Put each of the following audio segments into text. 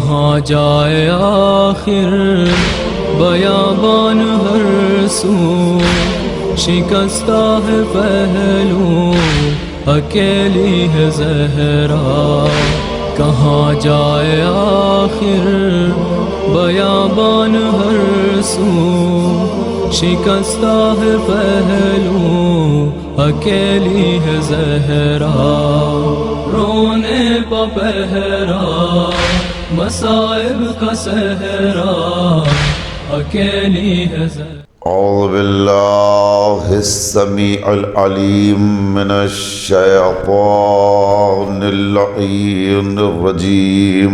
کہاں جائے آخر بیابان ہر سو، شکستہ ہے پہلو اکیلی ہے زہرا، کہاں جائے آخر بیابان ہر سو، شکستہ ہے پہلو اکیلی ہے زہرا، رونے پا پہرا مصائب کا صحرا، اکیلی ہے زہرا۔ اعوذ باللہ السمیع العلیم من الشیطان اللعین الرجیم،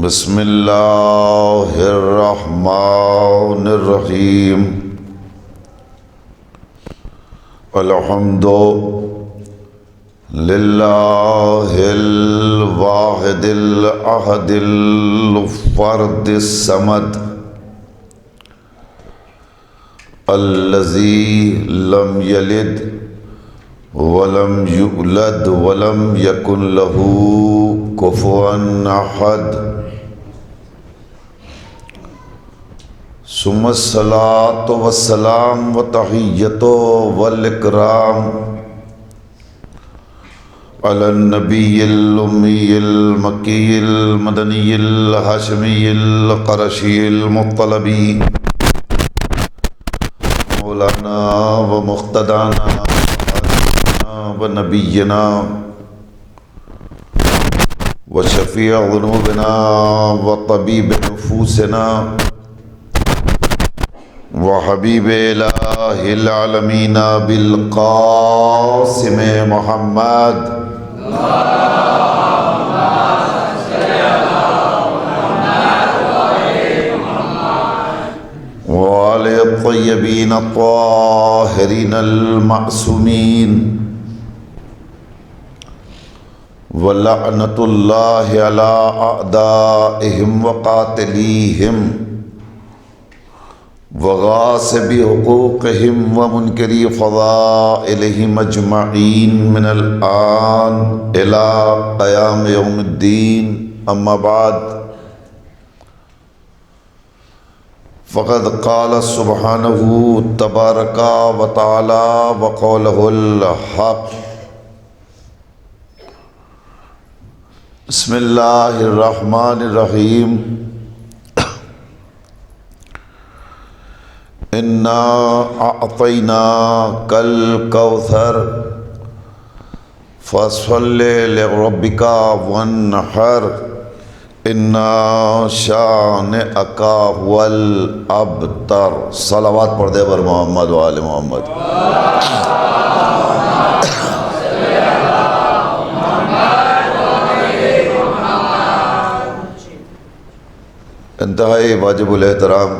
بسم اللہ الرحمن الرحیم، الحمد للہ الواحد الاحد الفرد الصمد، الذی لم یلد ولم یولد ولم یکن له کفوا احد، ثم الصلاة والسلام وتحیۃ والاکرام علی النبی الامی المکی المدنی الہاشمی القرشی المطلبی، مولانا و مقتدانا و نبینا و شفیع ذنوبنا و طبیب نفوسنا و حبیب الہ العالمین بالقاسم محمد وآل الطیبین الطاہرین المعصومین، ولعنۃ اللہ علی اعدائہم وقاتلیہم وغاصبی حقوقہم ومنکری فضائلہم اجمعین من الآن الی قیام یوم الدین، اما بعد، فقد قال سبحانہ تبارک و تعالی وقولہ الحق، بسم اللہ الرحمن الرحیم، انا اعطیناک الکوثر فصل لربک وانحر انا شانئک هو الابتر۔ صلوات پڑھ دے بر محمد و آل محمد۔ انتہائی واجب الاحترام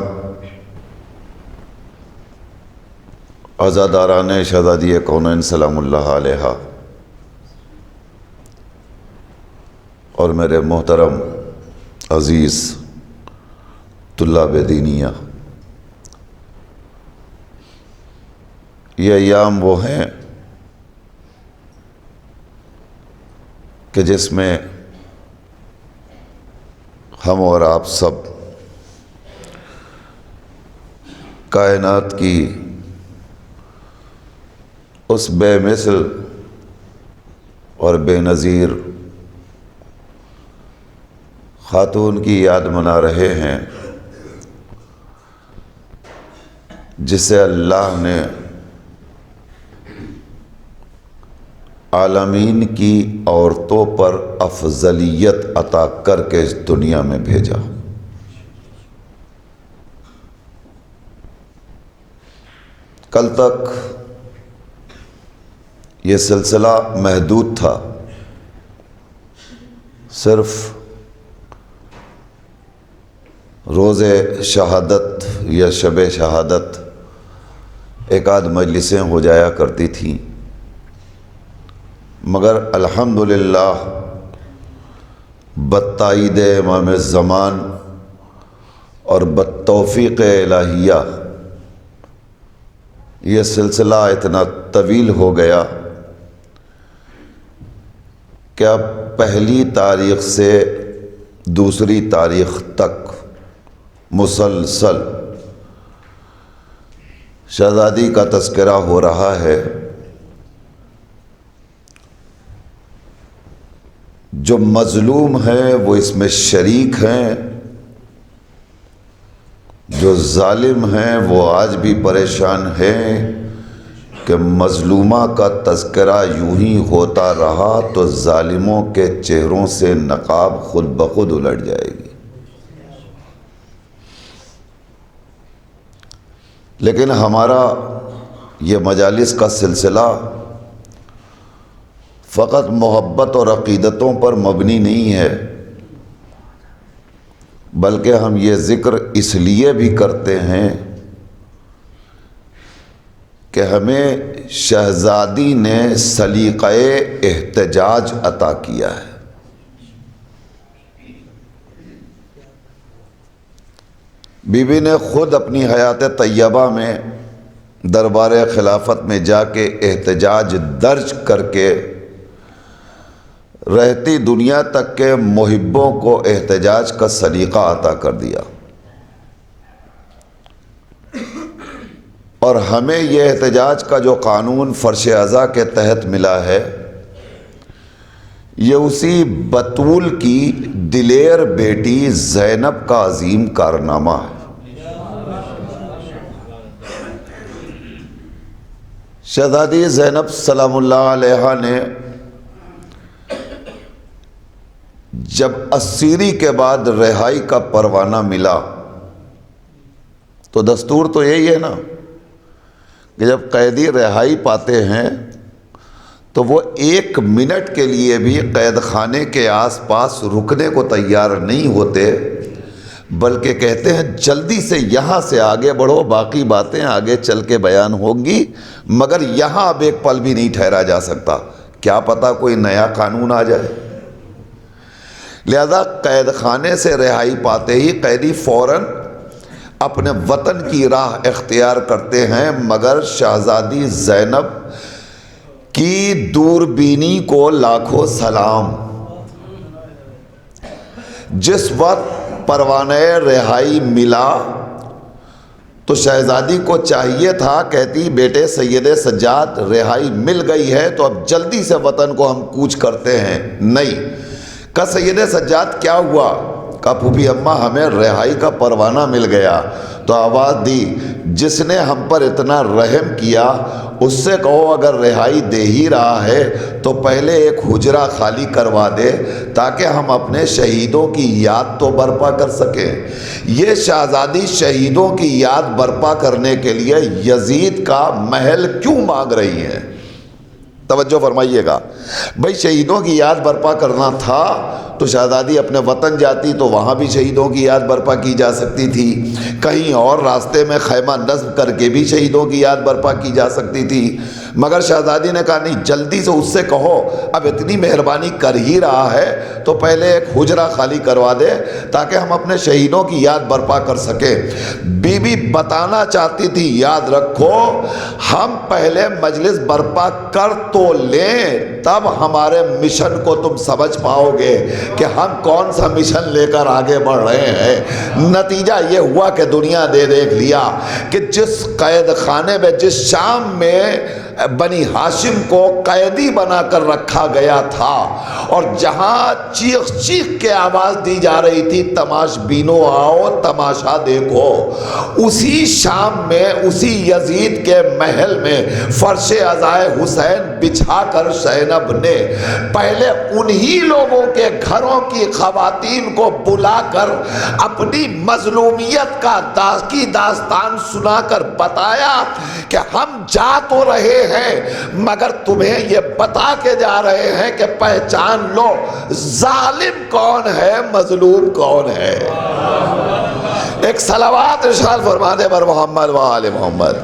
عزاداران شہزادی کونین سلام اللہ علیہ اور میرے محترم عزیز طلاب دینیہ، یہ ایام وہ ہیں کہ جس میں ہم اور آپ سب کائنات کی اس بے مثل اور بے نظیر خاتون کی یاد منا رہے ہیں جسے اللہ نے عالمین کی عورتوں پر افضلیت عطا کر کے اس دنیا میں بھیجا۔ کل تک یہ سلسلہ محدود تھا، صرف روز شہادت یا شب شہادت ایک آدھ مجلسیں ہو جایا کرتی تھیں، مگر الحمدللہ بتائید امام زمان اور بتوفیق الہیہ یہ سلسلہ اتنا طویل ہو گیا کہ اب پہلی تاریخ سے دوسری تاریخ تک مسلسل شہزادی کا تذکرہ ہو رہا ہے. جو مظلوم ہیں وہ اس میں شریک ہیں، جو ظالم ہیں وہ آج بھی پریشان ہیں کہ مظلومہ کا تذکرہ یوں ہی ہوتا رہا تو ظالموں کے چہروں سے نقاب خود بخود الٹ جائے گی. لیکن ہمارا یہ مجالس کا سلسلہ فقط محبت اور عقیدتوں پر مبنی نہیں ہے، بلکہ ہم یہ ذکر اس لیے بھی کرتے ہیں کہ ہمیں شہزادی نے سلیقہ احتجاج عطا کیا ہے. بی بی نے خود اپنی حیات طیبہ میں دربار خلافت میں جا کے احتجاج درج کر کے رہتی دنیا تک کے محبوں کو احتجاج کا سلیقہ عطا کر دیا. اور ہمیں یہ احتجاج کا جو قانون فرش ازا کے تحت ملا ہے، یہ اسی بطول کی دلیر بیٹی زینب کا عظیم کارنامہ ہے. شہزادی زینب سلام اللہ علیہا نے جب اسیری کے بعد رہائی کا پروانہ ملا تو دستور تو یہی ہے نا کہ جب قیدی رہائی پاتے ہیں تو وہ 1 منٹ کے لیے بھی قید خانے کے آس پاس رکنے کو تیار نہیں ہوتے، بلکہ کہتے ہیں جلدی سے یہاں سے آگے بڑھو، باقی باتیں آگے چل کے بیان ہوں گی، مگر یہاں اب ایک پل بھی نہیں ٹھہرا جا سکتا، کیا پتہ کوئی نیا قانون آ جائے. لہذا قید خانے سے رہائی پاتے ہی قیدی فوراً اپنے وطن کی راہ اختیار کرتے ہیں، مگر شہزادی زینب کی دوربینی کو لاکھوں سلام. جس وقت پروانہ رہائی ملا تو شہزادی کو چاہیے تھا، کہتی بیٹے سید سجاد رہائی مل گئی ہے تو اب جلدی سے وطن کو ہم کوچ کرتے ہیں. نہیں، کہا سید سجاد کیا ہوا؟ کہا پھوپھی اماں ہمیں رہائی کا پروانہ مل گیا. تو آواز دی جس نے ہم پر اتنا رحم کیا اس سے کہو اگر رہائی دے ہی رہا ہے تو پہلے ایک حجرہ خالی کروا دے تاکہ ہم اپنے شہیدوں کی یاد تو برپا کر سکیں. یہ شہزادی شہیدوں کی یاد برپا کرنے کے لیے یزید کا محل کیوں مانگ رہی ہیں؟ توجہ فرمائیے گا. بھئی شہیدوں کی یاد برپا کرنا تھا تو شہزادی اپنے وطن جاتی تو وہاں بھی شہیدوں کی یاد برپا کی جا سکتی تھی، کہیں اور راستے میں خیمہ نصب کر کے بھی شہیدوں کی یاد برپا کی جا سکتی تھی، مگر شہزادی نے کہا نہیں، جلدی سے اس سے کہو اب اتنی مہربانی کر ہی رہا ہے تو پہلے ایک حجرہ خالی کروا دے تاکہ ہم اپنے شہیدوں کی یاد برپا کر سکیں. بی بی بتانا چاہتی تھی یاد رکھو ہم پہلے مجلس برپا کر تو لیں تب ہمارے مشن کو تم سمجھ پاؤ گے کہ ہم کون سا مشن لے کر آگے بڑھ رہے ہیں. نتیجہ یہ ہوا کہ دنیا نے دیکھ لیا کہ جس قید خانے میں، جس شام میں بنی ہاشم کو قیدی بنا کر رکھا گیا تھا اور جہاں چیخ چیخ کے آواز دی جا رہی تھی تماش بینو آؤ تماشا دیکھو، اسی شام میں اسی یزید کے محل میں فرش عزائے حسین بچھا کر زینب نے پہلے انہی لوگوں کے گھروں کی خواتین کو بلا کر اپنی مظلومیت کی داستان سنا کر بتایا کہ ہم جا تو رہے ہیں مگر تمہیں یہ بتا کے جا رہے ہیں کہ پہچان لو ظالم کون ہے، مظلوم کون ہے. ایک صلوات ارشاد فرما دے بر محمد و آل محمد.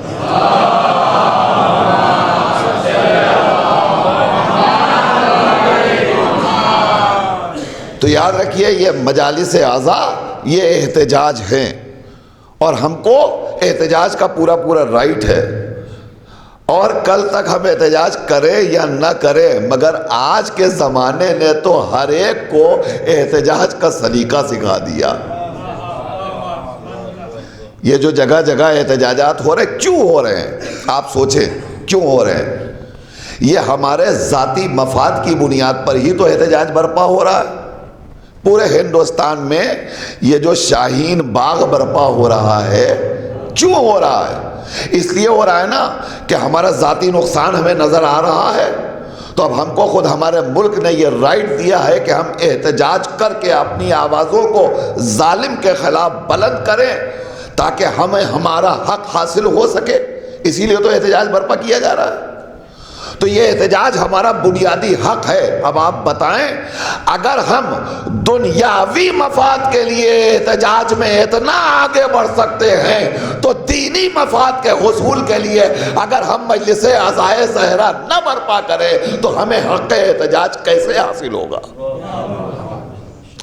تو یاد رکھیے یہ مجالس اعضاء یہ احتجاج ہیں اور ہم کو احتجاج کا پورا رائٹ ہے. اور کل تک ہم احتجاج کریں یا نہ کریں، مگر آج کے زمانے نے تو ہر ایک کو احتجاج کا سلیقہ سکھا دیا۔ یہ جو جگہ جگہ احتجاجات ہو رہے، کیوں ہو رہے ہیں؟ آپ سوچیں کیوں ہو رہے ہیں؟ یہ ہمارے ذاتی مفاد کی بنیاد پر ہی تو احتجاج برپا ہو رہا ہے۔ پورے ہندوستان میں یہ جو شاہین باغ برپا ہو رہا ہے، کیوں ہو رہا ہے؟ اس لیے ہو رہا ہے نا کہ ہمارا ذاتی نقصان ہمیں نظر آ رہا ہے، تو اب ہم کو خود ہمارے ملک نے یہ رائٹ دیا ہے کہ ہم احتجاج کر کے اپنی آوازوں کو ظالم کے خلاف بلند کریں تاکہ ہمیں ہمارا حق حاصل ہو سکے۔ اسی لیے تو احتجاج برپا کیا جا رہا ہے۔ تو یہ احتجاج ہمارا بنیادی حق ہے۔ اب آپ بتائیں، اگر ہم دنیاوی مفاد کے لیے احتجاج میں اتنا آگے بڑھ سکتے ہیں تو دینی مفاد کے حصول کے لیے اگر ہم مجلس عزائے زہرا نہ برپا کریں تو ہمیں حق احتجاج کیسے حاصل ہوگا؟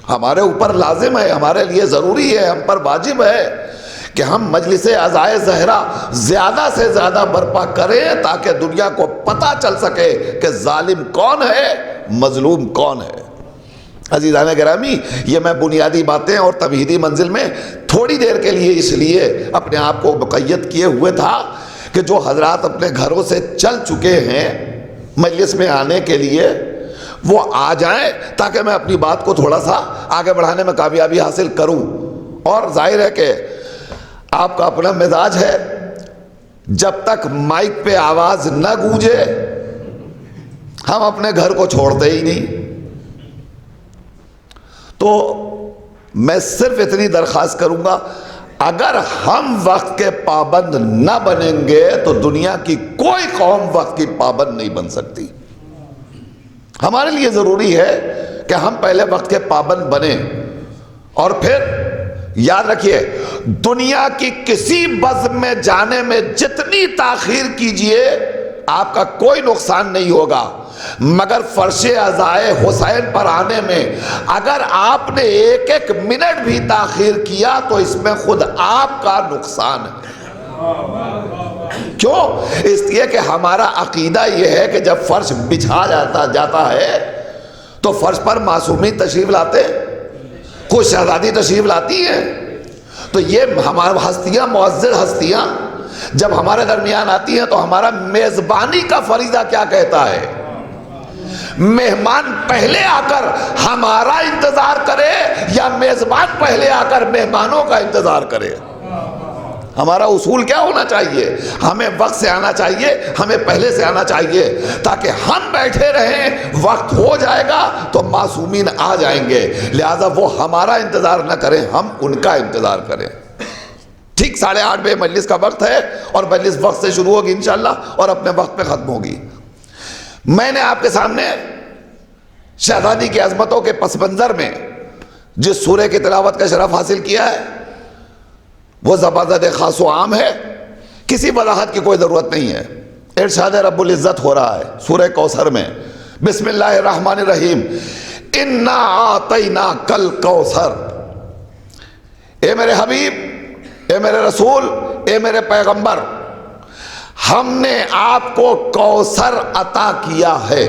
ہمارے اوپر لازم ہے، ہمارے لیے ضروری ہے، ہم پر واجب ہے کہ ہم مجلس عزائے زہرا زیادہ سے زیادہ برپا کریں تاکہ دنیا کو پتہ چل سکے کہ ظالم کون ہے، مظلوم کون ہے۔ عزیزان گرامی، یہ میں بنیادی باتیں اور تمہیدی منزل میں تھوڑی دیر کے لیے اس لیے اپنے آپ کو مقید کیے ہوئے تھا کہ جو حضرات اپنے گھروں سے چل چکے ہیں مجلس میں آنے کے لیے، وہ آ جائیں تاکہ میں اپنی بات کو تھوڑا سا آگے بڑھانے میں کامیابی حاصل کروں۔ اور ظاہر ہے کہ آپ کا اپنا مزاج ہے، جب تک مائک پہ آواز نہ گونجے ہم اپنے گھر کو چھوڑتے ہی نہیں۔ تو میں صرف اتنی درخواست کروں گا، اگر ہم وقت کے پابند نہ بنیں گے تو دنیا کی کوئی قوم وقت کی پابند نہیں بن سکتی۔ ہمارے لیے ضروری ہے کہ ہم پہلے وقت کے پابند بنیں، اور پھر یاد رکھیے دنیا کی کسی بزم میں جانے میں جتنی تاخیر کیجئے آپ کا کوئی نقصان نہیں ہوگا، مگر فرش عزائے حسین پر آنے میں اگر آپ نے ایک ایک منٹ بھی تاخیر کیا تو اس میں خود آپ کا نقصان ہے۔ کیوں؟ اس لیے کہ ہمارا عقیدہ یہ ہے کہ جب فرش بچھا جاتا ہے تو فرش پر معصومی تشریف لاتے ہیں، کوئی شہزادی تشریف لاتی ہیں، تو یہ ہمارا ہستیاں، معزز ہستیاں جب ہمارے درمیان آتی ہیں تو ہمارا میزبانی کا فریضہ کیا کہتا ہے؟ مہمان پہلے آ کر ہمارا انتظار کرے یا میزبان پہلے آ کر مہمانوں کا انتظار کرے؟ ہمارا اصول کیا ہونا چاہیے؟ ہمیں وقت سے آنا چاہیے، ہمیں پہلے سے آنا چاہیے تاکہ ہم بیٹھے رہیں، وقت ہو جائے گا تو معصومین آ جائیں گے، لہذا وہ ہمارا انتظار نہ کریں، ہم ان کا انتظار کریں۔ ٹھیک 8:30 بجے مجلس کا وقت ہے اور مجلس وقت سے شروع ہوگی انشاءاللہ اور اپنے وقت پہ ختم ہوگی۔ میں نے آپ کے سامنے شہزادی کی عظمتوں کے پس منظر میں جس سورہ کی تلاوت کا شرف حاصل کیا ہے وہ زبردست خاص و عام ہے، کسی وضاحت کی کوئی ضرورت نہیں ہے۔ ارشاد رب العزت ہو رہا ہے سورہ کوثر میں، بسم اللہ الرحمن الرحیم، انا اعطیناک الکوثر۔ اے میرے حبیب، اے میرے رسول، اے میرے پیغمبر، ہم نے آپ کو کوثر عطا کیا ہے۔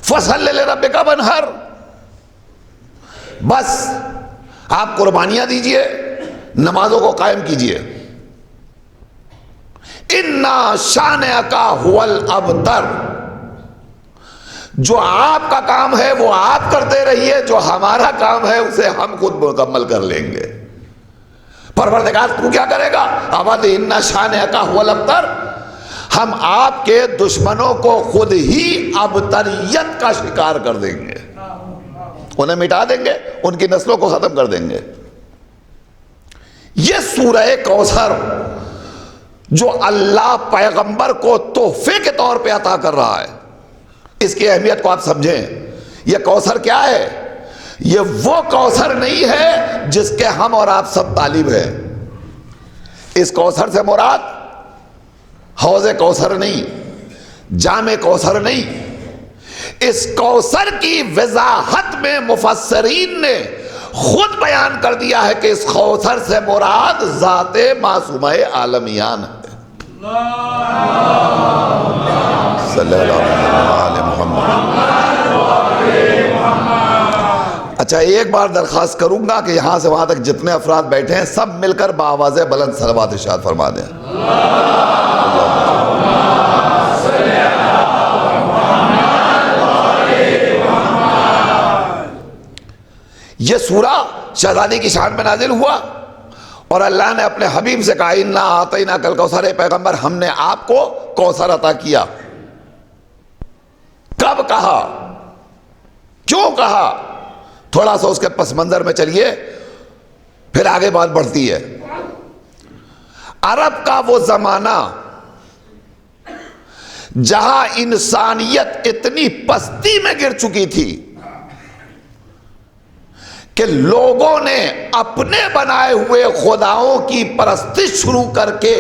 فصل لربک وانحر، بس آپ قربانیاں دیجئے، نمازوں کو قائم کیجئے۔ انا شانئک ھو الابتر، جو آپ کا کام ہے وہ آپ کرتے رہیے، جو ہمارا کام ہے اسے ہم خود مکمل کر لیں گے۔ پروردگار تو کیا کرے گا؟ ابد انا شانئک ھو الابتر، ہم آپ کے دشمنوں کو خود ہی ابتریت کا شکار کر دیں گے، انہیں مٹا دیں گے، ان کی نسلوں کو ختم کر دیں گے۔ یہ سورہ کوثر جو اللہ پیغمبر کو تحفے کے طور پہ عطا کر رہا ہے، اس کی اہمیت کو آپ سمجھیں۔ یہ کوثر کیا ہے؟ یہ وہ کوثر نہیں ہے جس کے ہم اور آپ سب طالب ہیں۔ اس کوثر سے مراد حوض کوثر نہیں، جام کوثر نہیں، اس کوثر کی وضاحت میں مفسرین نے خود بیان کر دیا ہے کہ اس کوثر سے مراد ذات معصومہ عالمیان ہے۔ صلی اللہ علیہ محمد. اچھا ایک بار درخواست کروں گا کہ یہاں سے وہاں تک جتنے افراد بیٹھے ہیں سب مل کر بآواز بلند صلوات ارشاد فرما دیں. یہ سورہ شہزادی کی شان میں نازل ہوا اور اللہ نے اپنے حبیب سے کہا انا اعطیناک الکوثر، پیغمبر ہم نے آپ کو کوثر عطا کیا. کب کہا، کیوں کہا، تھوڑا سا اس کے پس منظر میں چلیے پھر آگے بات بڑھتی ہے. عرب کا وہ زمانہ جہاں انسانیت اتنی پستی میں گر چکی تھی کہ لوگوں نے اپنے بنائے ہوئے خداؤں کی پرستش شروع کر کے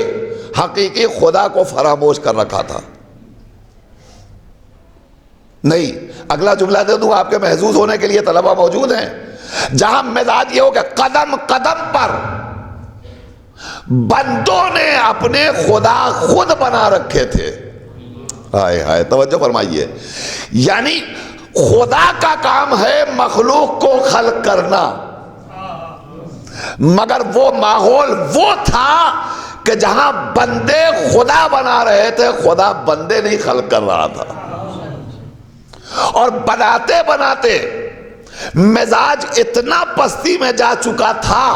حقیقی خدا کو فراموش کر رکھا تھا. نہیں، اگلا جملہ دے دوں آپ کے محظوظ ہونے کے لیے، طلبہ موجود ہیں. جہاں مزاج یہ ہو کہ قدم قدم پر بندوں نے اپنے خدا خود بنا رکھے تھے. ہائے ہائے، توجہ فرمائیے. یعنی خدا کا کام ہے مخلوق کو خلق کرنا، مگر وہ ماحول وہ تھا کہ جہاں بندے خدا بنا رہے تھے، خدا بندے نہیں خلق کر رہا تھا. اور بناتے بناتے مزاج اتنا پستی میں جا چکا تھا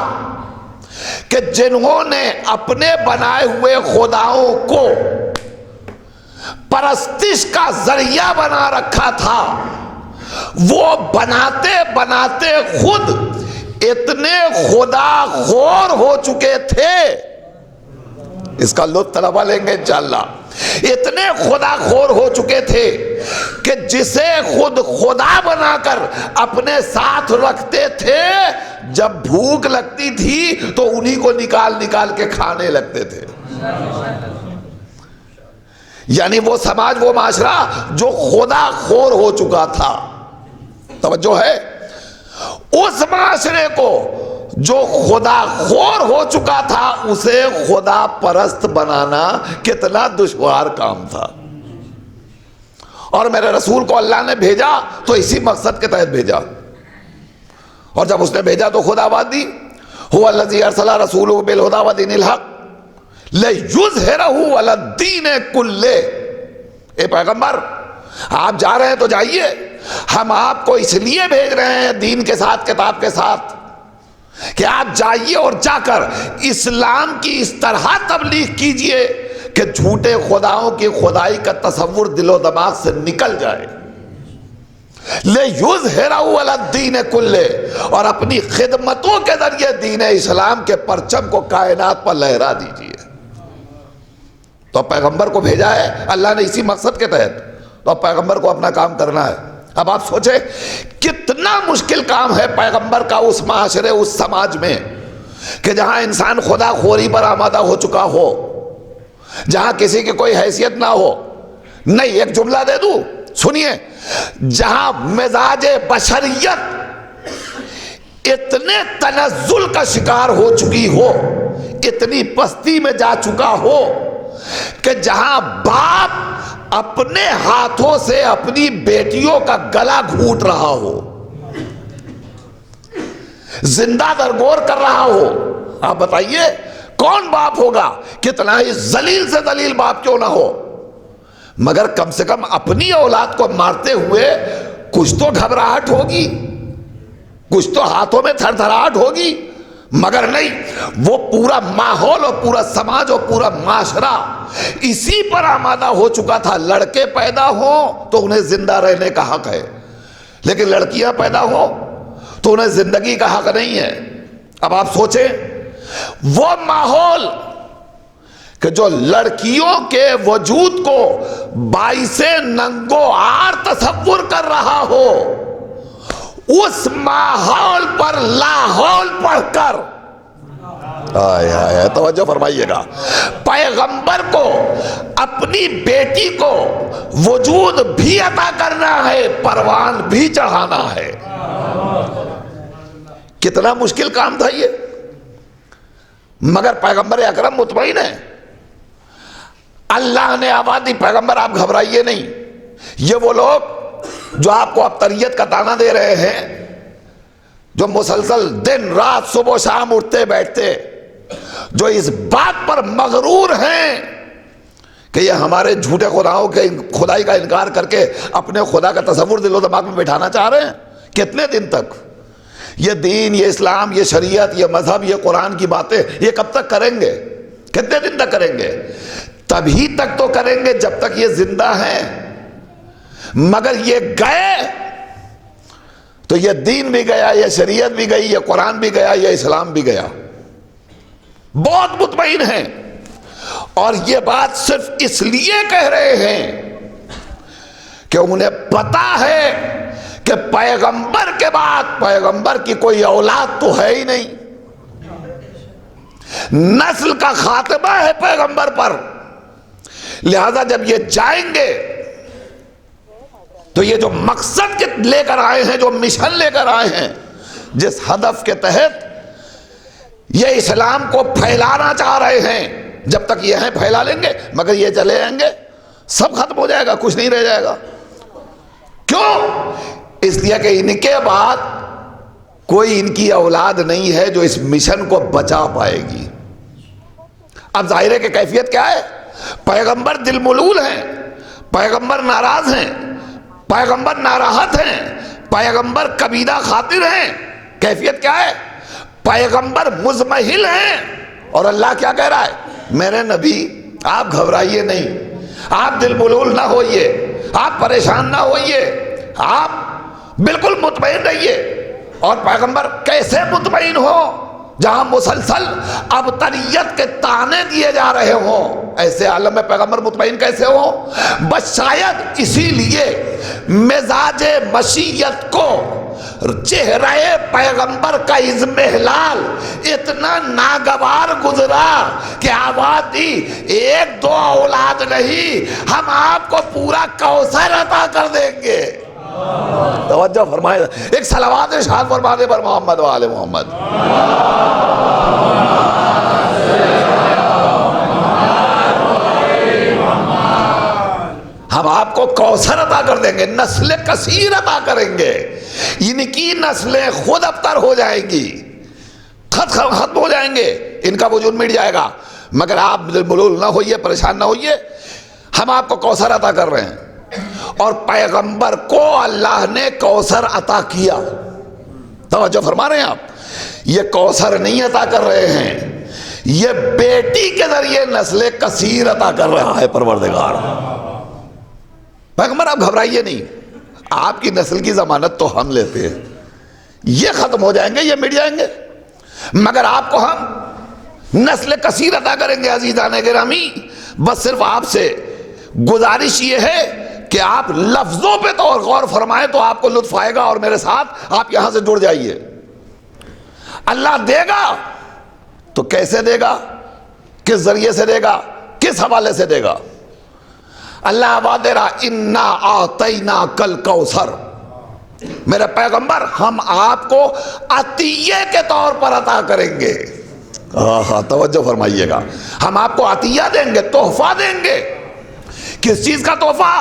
کہ جنہوں نے اپنے بنائے ہوئے خداؤں کو پرستش کا ذریعہ بنا رکھا تھا، وہ بناتے بناتے خود اتنے خدا خور ہو چکے تھے، اس کا لطف طلبہ لیں گے انشاءاللہ. اتنے خدا خور ہو چکے تھے کہ جسے خود خدا بنا کر اپنے ساتھ رکھتے تھے، جب بھوک لگتی تھی تو انہی کو نکال نکال کے کھانے لگتے تھے. یعنی وہ سماج، وہ معاشرہ جو خدا خور ہو چکا تھا. توجہ ہے، اس معاشرے کو جو خدا خور ہو چکا تھا اسے خدا پرست بنانا کتنا دشوار کام تھا. اور میرے رسول کو اللہ نے بھیجا تو اسی مقصد کے تحت بھیجا، اور جب اس نے بھیجا تو خدا بات دی، هو الذی ارسل رسولہ بالہدی ودین الحق لیظہرہ علی الدین کلہ. اے پیغمبر آپ جا رہے ہیں تو جائیے، ہم آپ کو اس لیے بھیج رہے ہیں دین کے ساتھ، کتاب کے ساتھ، کہ آپ جائیے اور جا کر اسلام کی اس طرح تبلیغ کیجئے کہ جھوٹے خداؤں کی خدائی کا تصور دل و دماغ سے نکل جائے. لِیُظْہِرَهُ عَلَى الدِّینِ کُلِّهِ، اور اپنی خدمتوں کے ذریعے دین اسلام کے پرچم کو کائنات پر لہرا دیجئے. تو پیغمبر کو بھیجا ہے اللہ نے اسی مقصد کے تحت، تو اب پیغمبر کو اپنا کام کرنا ہے. اب آپ سوچیں کتنا مشکل کام ہے پیغمبر کا اس معاشرے، اس سماج میں کہ جہاں انسان خدا خوری پر آمادہ ہو چکا ہو، جہاں کسی کی کوئی حیثیت نہ ہو. نہیں، ایک جملہ دے دوں سنیے، جہاں مزاج بشریت اتنے تنزل کا شکار ہو چکی ہو، اتنی پستی میں جا چکا ہو کہ جہاں باپ اپنے ہاتھوں سے اپنی بیٹیوں کا گلا گھونٹ رہا ہو، زندہ درگور کر رہا ہو. آپ بتائیے کون باپ ہوگا، کتنا ہی ذلیل سے ذلیل باپ کیوں نہ ہو، مگر کم سے کم اپنی اولاد کو مارتے ہوئے کچھ تو گھبراہٹ ہوگی، کچھ تو ہاتھوں میں تھر تھراہٹ ہوگی. مگر نہیں، وہ پورا ماحول اور پورا سماج اور پورا معاشرہ اسی پر آمادہ ہو چکا تھا. لڑکے پیدا ہوں تو انہیں زندہ رہنے کا حق ہے، لیکن لڑکیاں پیدا ہو تو انہیں زندگی کا حق نہیں ہے. اب آپ سوچیں وہ ماحول کہ جو لڑکیوں کے وجود کو باعث ننگو عار تصور کر رہا ہو، اس ماحول پر لاحول پڑھ کر، آئے آئے توجہ فرمائیے گا، پیغمبر کو اپنی بیٹی کو وجود بھی عطا کرنا ہے، پروان بھی چڑھانا ہے. کتنا مشکل کام تھا یہ، مگر پیغمبر اکرم مطمئن ہے اللہ نے آبادی پیغمبر آپ گھبرائیے نہیں. یہ وہ لوگ جو آپ کو ابتریت کا تانا دے رہے ہیں، جو مسلسل دن رات صبح و شام اٹھتے بیٹھتے، جو اس بات پر مغرور ہیں کہ یہ ہمارے جھوٹے خداؤں کے خدائی کا انکار کر کے اپنے خدا کا تصور دل و دماغ میں بٹھانا چاہ رہے ہیں. کتنے دن تک یہ دین، یہ اسلام، یہ شریعت، یہ مذہب، یہ قرآن کی باتیں یہ کب تک کریں گے؟ کتنے دن تک کریں گے؟ تبھی تک تو کریں گے جب تک یہ زندہ ہیں. مگر یہ گئے تو یہ دین بھی گیا، یہ شریعت بھی گئی، یہ قرآن بھی گیا، یہ اسلام بھی گیا. بہت مطمئن ہیں، اور یہ بات صرف اس لیے کہہ رہے ہیں کہ انہیں پتا ہے کہ پیغمبر کے بعد پیغمبر کی کوئی اولاد تو ہے ہی نہیں. نسل کا خاتمہ ہے پیغمبر پر. لہذا جب یہ جائیں گے تو یہ جو مقصد لے کر آئے ہیں، جو مشن لے کر آئے ہیں، جس ہدف کے تحت یہ اسلام کو پھیلانا چاہ رہے ہیں، جب تک یہ ہیں پھیلا لیں گے. مگر یہ چلے جائیں گے سب ختم ہو جائے گا، کچھ نہیں رہ جائے گا. کیوں؟ اس لیے کہ ان کے بعد کوئی ان کی اولاد نہیں ہے جو اس مشن کو بچا پائے گی. اب ظاہر ہے کہ کیفیت کیا ہے؟ پیغمبر دل ملول ہیں، پیغمبر ناراض ہیں، پیغمبر ناراحت ہیں، پیغمبر کبیدہ خاطر ہیں. کیفیت کیا ہے؟ پیغمبر مزمحل ہیں. اور اللہ کیا کہہ رہا ہے؟ میرے نبی آپ گھبرائیے نہیں، آپ دل ملول نہ ہوئیے، آپ پریشان نہ ہوئیے، آپ بالکل مطمئن رہیے. اور پیغمبر کیسے مطمئن ہو جہاں مسلسل ابتریت کے تانے دیے جا رہے ہوں؟ ایسے عالم میں پیغمبر مطمئن کیسے ہو؟ بس شاید اسی لیے مزاج مشیت کو چہرہ پیغمبر کا اضمحلال اتنا ناگوار گزرا کہ آبادی ایک دو اولاد نہیں، ہم آپ کو پورا کوثر عطا کر دیں گے. توجہ فرمائے، ایک صلوات ارشاد فرما دے پر محمد و آل محمد. ہم آپ کو کوثر عطا کر دیں گے، نسل کثیر عطا کریں گے. ان کی نسلیں خود ابتر ہو جائیں گی، ختم ہو جائیں گے، ان کا وجود مٹ جائے گا. مگر آپ ملول نہ ہوئیے، پریشان نہ ہوئیے، ہم آپ کو کوثر عطا کر رہے ہیں. اور پیغمبر کو اللہ نے کوثر عطا کیا. توجہ فرما رہے ہیں آپ؟ یہ کوثر نہیں عطا کر رہے ہیں، یہ بیٹی کے ذریعے نسل کثیر عطا کر رہا ہے پروردگار. پیغمبر آپ گھبرائیے نہیں، آپ کی نسل کی ضمانت تو ہم لیتے ہیں. یہ ختم ہو جائیں گے، یہ مٹ جائیں گے، مگر آپ کو ہم نسل کثیر عطا کریں گے. عزیزان گرامی، بس صرف آپ سے گزارش یہ ہے کہ آپ لفظوں پہ تو غور فرمائیں تو آپ کو لطف آئے گا، اور میرے ساتھ آپ یہاں سے جڑ جائیے. اللہ دے گا تو کیسے دے گا؟ کس ذریعے سے دے گا؟ کس حوالے سے دے گا؟ اللہ آباد دے رہا، انا اعطیناک الکوثر. میرے پیغمبر ہم آپ کو عطیے کے طور پر عطا کریں گے. توجہ فرمائیے گا، ہم آپ کو عطیہ دیں گے، تحفہ دیں گے. کس چیز کا تحفہ؟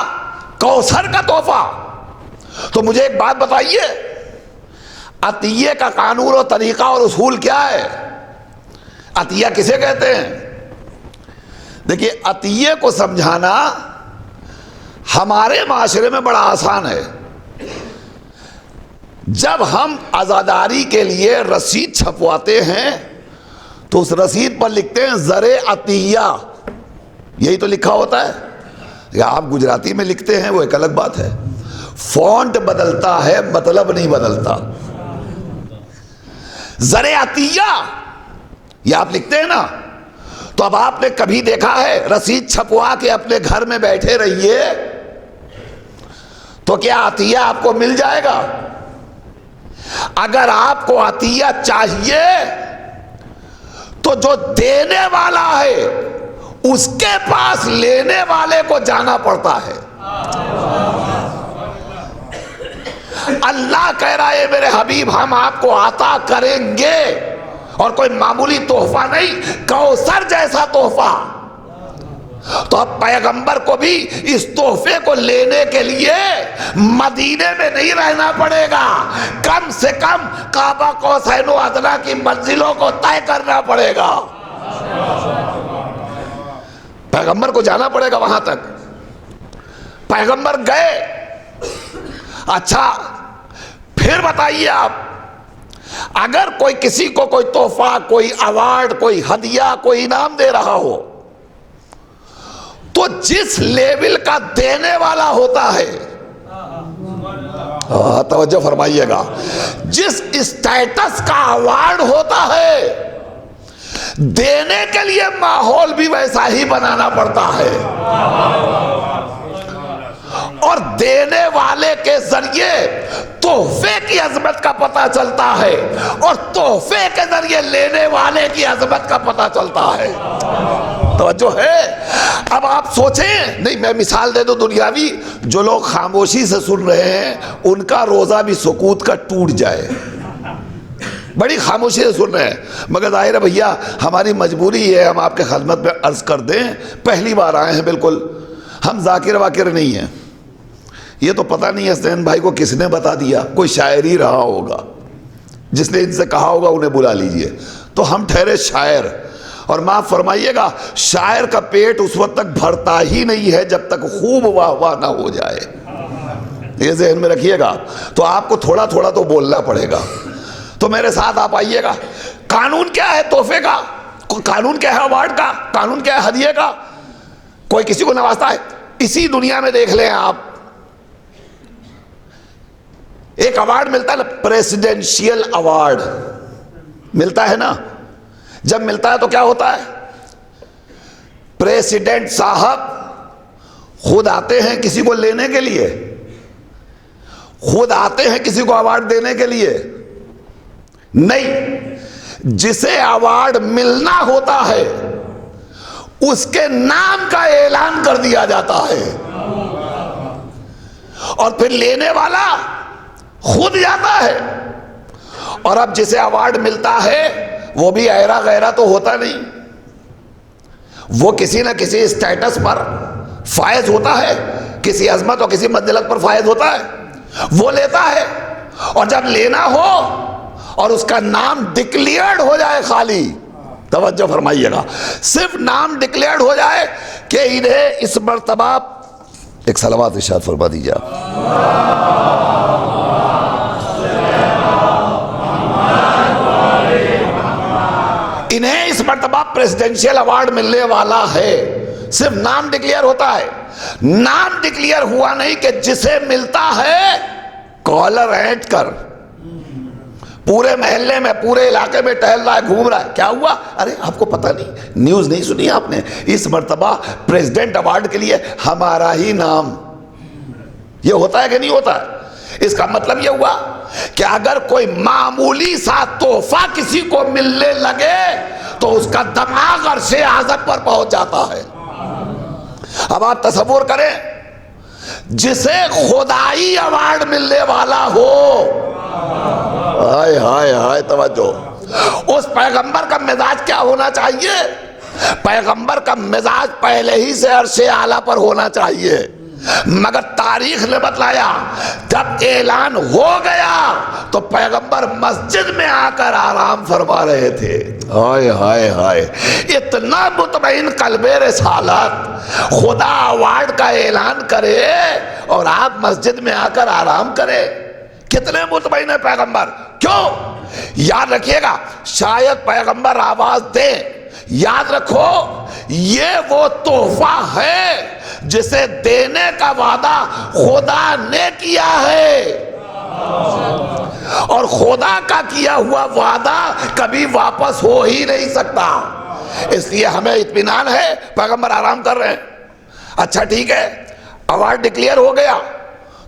کوثر کا تحفہ. تو مجھے ایک بات بتائیے، عطیے کا قانون و طریقہ اور اصول کیا ہے؟ عطیہ کسے کہتے ہیں؟ دیکھیے، عطیے کو سمجھانا ہمارے معاشرے میں بڑا آسان ہے. جب ہم عزاداری کے لیے رسید چھپواتے ہیں تو اس رسید پر لکھتے ہیں زر عطیہ. یہی تو لکھا ہوتا ہے. یا آپ گجراتی میں لکھتے ہیں وہ ایک الگ بات ہے، فونٹ بدلتا ہے، مطلب نہیں بدلتا. زر عطیہ یہ آپ لکھتے ہیں نا. تو اب آپ نے کبھی دیکھا ہے رسید چھپوا کے اپنے گھر میں بیٹھے رہیے تو کیا عطیہ آپ کو مل جائے گا؟ اگر آپ کو عطیہ چاہیے تو جو دینے والا ہے اس کے پاس لینے والے کو جانا پڑتا ہے. اللہ کہہ رہا ہے میرے حبیب ہم آپ کو عطا کریں گے، اور کوئی معمولی تحفہ نہیں، کوثر جیسا تحفہ. تو اب پیغمبر کو بھی اس تحفے کو لینے کے لیے مدینے میں نہیں رہنا پڑے گا، کم سے کم کعبہ قوسین و ادنیٰ کی منزلوں کو طے کرنا پڑے گا، پیغمبر کو جانا پڑے گا وہاں تک۔ پیغمبر گئے۔ اچھا پھر بتائیے آپ، اگر کوئی کسی کو کوئی تحفہ، کوئی ایوارڈ، کوئی ہدیہ، کوئی انعام دے رہا ہو تو جس لیول کا دینے والا ہوتا ہے، توجہ فرمائیے گا، جس اسٹیٹس کا ایوارڈ ہوتا ہے دینے کے لیے ماحول بھی ویسا ہی بنانا پڑتا ہے، اور دینے والے کے ذریعے تحفے کی عظمت کا پتہ چلتا ہے، اور تحفے کے ذریعے لینے والے کی عظمت کا پتہ چلتا ہے۔ توجہ ہے؟ اب آپ سوچیں، نہیں میں مثال دے دوں دنیاوی، جو لوگ خاموشی سے سن رہے ہیں ان کا روزہ بھی سکوت کا ٹوٹ جائے، بڑی خاموشی سے سن رہے ہیں، مگر ظاہر ہے بھیا ہماری مجبوری ہے، ہم آپ کے خدمت میں عرض کر دیں، پہلی بار آئے ہیں، بالکل ہم ذاکر واکر نہیں ہیں، یہ تو پتہ نہیں حسین بھائی کو کس نے بتا دیا، کوئی شاعر ہی رہا ہوگا جس نے ان سے کہا ہوگا انہیں بلا لیجئے، تو ہم ٹھہرے شاعر، اور معاف فرمائیے گا شاعر کا پیٹ اس وقت تک بھرتا ہی نہیں ہے جب تک خوب واہ واہ نہ ہو جائے، یہ ذہن میں رکھیے گا، تو آپ کو تھوڑا تھوڑا تو بولنا پڑے گا۔ تو میرے ساتھ آپ آئیے گا، قانون کیا ہے تحفے کا، قانون کیا ہے ایوارڈ کا، قانون کیا ہے ہدیے کا؟ کوئی کسی کو نوازتا ہے، اسی دنیا میں دیکھ لیں آپ، ایک ایوارڈ ملتا ہے نا، پریسیڈنشیل ایوارڈ ملتا ہے نا، جب ملتا ہے تو کیا ہوتا ہے؟ پریسیڈنٹ صاحب خود آتے ہیں کسی کو لینے کے لیے، خود آتے ہیں کسی کو ایوارڈ دینے کے لیے نہیں، جسے ایوارڈ ملنا ہوتا ہے اس کے نام کا اعلان کر دیا جاتا ہے، اور پھر لینے والا خود جاتا ہے، اور اب جسے ایوارڈ ملتا ہے وہ بھی ایرا غیرہ تو ہوتا نہیں، وہ کسی نہ کسی اسٹیٹس پر فائز ہوتا ہے، کسی عظمت اور کسی منزلت پر فائز ہوتا ہے، وہ لیتا ہے، اور جب لینا ہو اور اس کا نام ڈکلیئرڈ ہو جائے، خالی توجہ فرمائیے گا، صرف نام ڈکلیئرڈ ہو جائے کہ انہیں اس مرتبہ، ایک صلوات ارشاد فرما دیجیے آپ، انہیں اس مرتبہ پریزیڈنشیل ایوارڈ ملنے والا ہے، صرف نام ڈکلیئر ہوتا ہے، نام ڈکلیئر ہوا نہیں کہ جسے ملتا ہے کالر اینٹ کر پورے محلے میں، پورے علاقے میں ٹہل رہا ہے، گھوم رہا ہے، کیا ہوا؟ ارے آپ کو پتہ نہیں، نیوز نہیں سنی آپ نے، اس مرتبہ پریزیڈنٹ ایوارڈ کے لیے ہمارا ہی نام، یہ ہوتا ہے کہ نہیں ہوتا ہے؟ اس کا مطلب یہ ہوا کہ اگر کوئی معمولی سا تحفہ کسی کو ملنے لگے تو اس کا دماغ عرش اعظم پر پہنچ جاتا ہے۔ اب آپ تصور کریں جسے خدائی ایوارڈ ملنے والا ہو، ہائے ہائے ہائے توجہ، اس پیغمبر کا مزاج کیا ہونا چاہیے؟ پیغمبر کا مزاج پہلے ہی سے عرش اعلیٰ پر ہونا چاہیے، مگر تاریخ نے بتلایا جب اعلان ہو گیا تو پیغمبر مسجد میں آ کر آرام فرما رہے تھے، ہائے ہائے ہائے، اتنا مطمئن قلب رسالت، خدا ایوارڈ کا اعلان کرے اور آپ مسجد میں آ کر آرام کرے، کتنے مطمئن ہے پیغمبر؟ کیوں؟ یاد رکھیے گا، شاید پیغمبر آواز دیں، یاد رکھو یہ وہ تحفہ ہے جسے دینے کا وعدہ خدا نے کیا ہے، اور خدا کا کیا ہوا وعدہ کبھی واپس ہو ہی نہیں سکتا، اس لیے ہمیں اطمینان ہے پیغمبر آرام کر رہے ہیں۔ اچھا ٹھیک ہے، ایوارڈ ڈکلیئر ہو گیا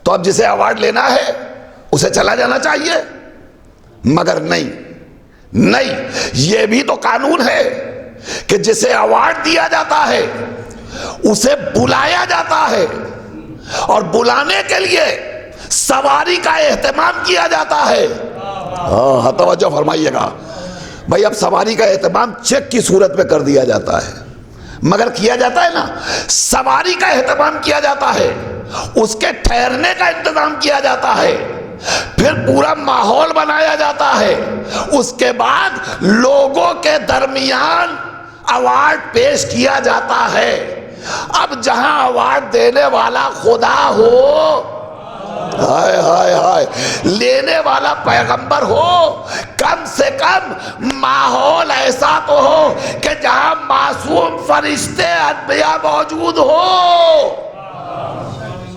تو اب جسے ایوارڈ لینا ہے اسے چلا جانا چاہیے، مگر نہیں، یہ بھی تو قانون ہے کہ جسے ایوارڈ دیا جاتا ہے اسے بلایا جاتا ہے، اور بلانے کے لیے سواری کا اہتمام کیا جاتا ہے۔ ہاں توجہ فرمائیے گا بھائی، اب سواری کا اہتمام چیک کی صورت میں کر دیا جاتا ہے، مگر کیا جاتا ہے نا، سواری کا اہتمام کیا جاتا ہے، اس کے ٹھہرنے کا انتظام کیا جاتا ہے، پھر پورا ماحول بنایا جاتا ہے، اس کے بعد لوگوں کے درمیان ایوارڈ پیش کیا جاتا ہے۔ اب جہاں ایوارڈ دینے والا خدا ہو، ہائے ہائے ہائے، لینے والا پیغمبر ہو، کم سے کم ماحول ایسا تو ہو کہ جہاں معصوم فرشتے انبیاء موجود ہو،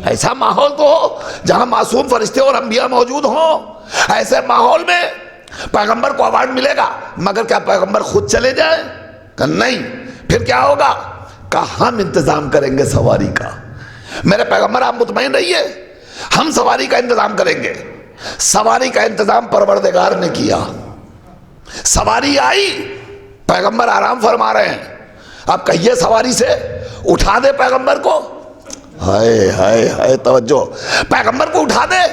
ایسا ماحول تو ہو جہاں معصوم فرشتے اور انبیاء موجود ہوں۔ ایسے ماحول میں پیغمبر کو ایوارڈ ملے گا، مگر کیا پیغمبر خود چلے جائیں؟ کہ نہیں، پھر کیا ہوگا؟ کہ ہم انتظام کریں گے سواری کا۔ میرے پیغمبر آپ مطمئن رہیے، ہم سواری کا انتظام کریں گے۔ سواری کا انتظام پروردگار نے کیا، سواری آئی، پیغمبر آرام فرما رہے ہیں، اب کہیے سواری سے اٹھا دے پیغمبر کو، ہائے ہائے ہائے توجہ، پیغمبر کو اٹھا دے؟